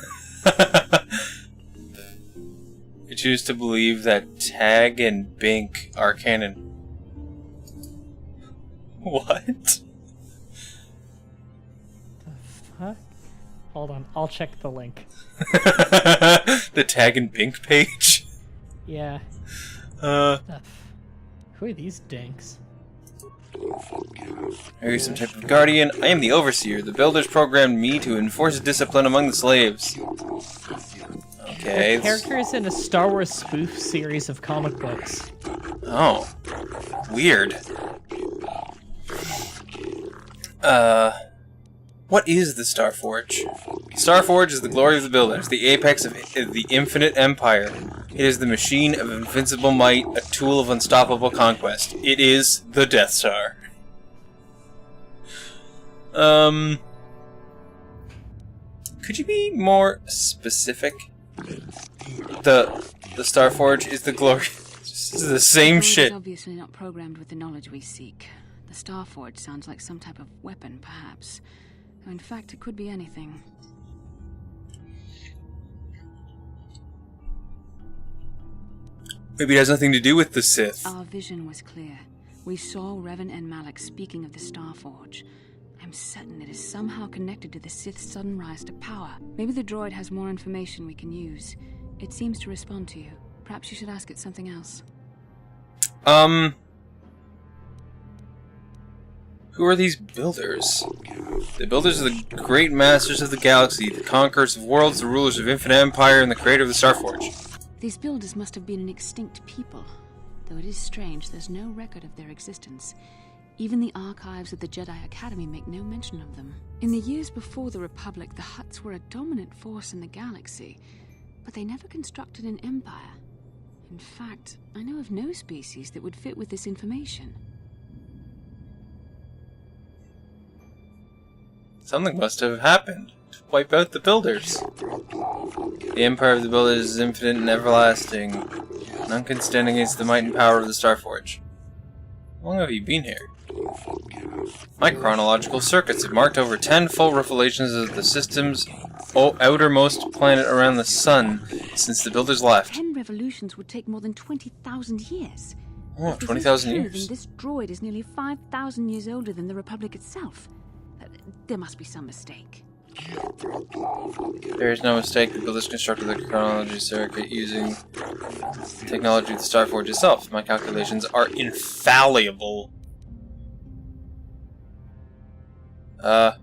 choose to believe that Tag and Bink are canon. What? Huh? Hold on, I'll check the link. The tag and Bink page? Yeah. Who are these dinks? Are you some type of guardian? I am the overseer. The builders programmed me to enforce discipline among the slaves. Okay. The characters in a Star Wars spoof series of comic books. Oh. Weird. What is the Starforge? Starforge is the glory of the builders, the apex of the infinite empire. It is the machine of invincible might, a tool of unstoppable conquest. It is the Death Star. Could you be more specific? The Starforge is the glory. This is the same shit. It's obviously not programmed with the knowledge we seek. The Starforge sounds like some type of weapon, perhaps. Though in fact, it could be anything. Maybe it has nothing to do with the Sith. Our vision was clear. We saw Revan and Malak speaking of the Starforge. I'm certain it is somehow connected to the Sith's sudden rise to power. Maybe the droid has more information we can use. It seems to respond to you. Perhaps you should ask it something else. Who are these builders? The builders are the great masters of the galaxy, the conquerors of worlds, the rulers of infinite empire, and the creator of the Starforge. These builders must have been an extinct people. Though it is strange, there's no record of their existence. Even the archives of the Jedi Academy make no mention of them. In the years before the Republic, the Hutts were a dominant force in the galaxy, but they never constructed an empire. In fact, I know of no species that would fit with this information. Something must have happened to wipe out the builders. The empire of the builders is infinite and everlasting. None can stand against the might and power of the Starforge. How long have you been here? My chronological circuits have marked over 10 full revelations of the system's outermost planet around the sun since the builders left. 10 revolutions would take more than 20,000 years. Oh, If this 20,000 is true, years. Then this droid is nearly 5,000 years older than the Republic itself. There must be some mistake. There is no mistake. The builders constructed the chronology circuit using technology of the Starforge itself. My calculations are infallible. The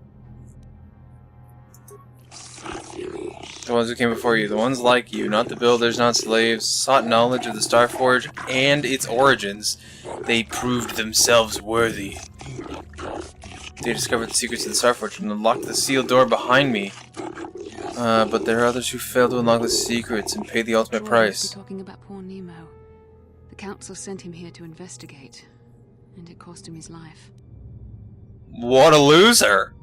ones who came before you, the ones like you, not the builders, not slaves, sought knowledge of the Starforge and its origins. They proved themselves worthy. They discovered the secrets of the Starforge and unlocked the sealed door behind me. But there are others who failed to unlock the secrets and pay the ultimate price. Talking about poor Nemo. The council sent him here to investigate, and it cost him his life. What a loser!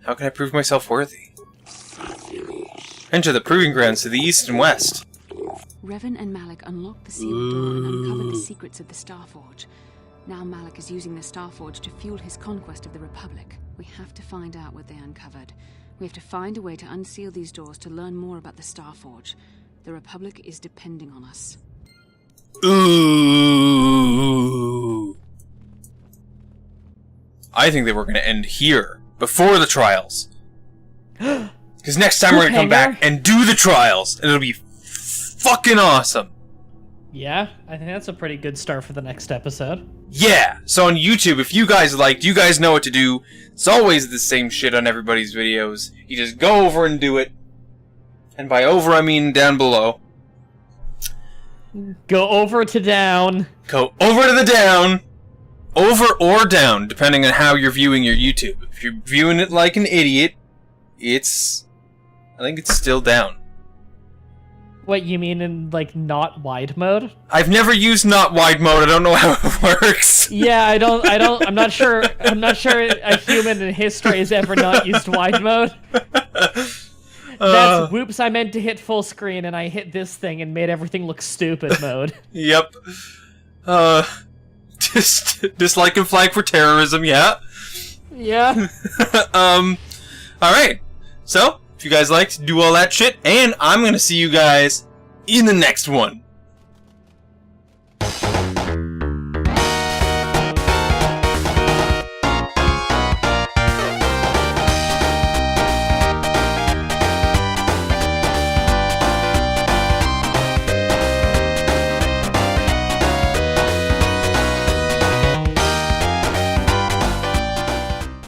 How can I prove myself worthy? Enter the proving grounds to the east and west. Revan and Malak unlocked the sealed door and uncovered the secrets of the Starforge. Now Malak is using the Starforge to fuel his conquest of the Republic. We have to find out what they uncovered. We have to find a way to unseal these doors to learn more about the Starforge. The Republic is depending on us. Ooh. I think they were going to end here, before the trials. Because next time we're going to come back and do the trials, and it'll be fucking awesome. Yeah, I think that's a pretty good start for the next episode. Yeah, so on YouTube, if you guys liked, you guys know what to do. It's always the same shit on everybody's videos. You just go over and do it. And by over, I mean down below. Go over to down. Go over to the down. Over or down, depending on how you're viewing your YouTube. If you're viewing it like an idiot, I think it's still down. What, you mean in, like, not wide mode? I've never used not wide mode, I don't know how it works. Yeah, I'm not sure a human in history has ever not used wide mode. That's whoops, I meant to hit full screen and I hit this thing and made everything look stupid mode. Yep. Dislike and flag for terrorism, yeah. Yeah. Alright. So, if you guys liked, do all that shit, and I'm gonna see you guys in the next one.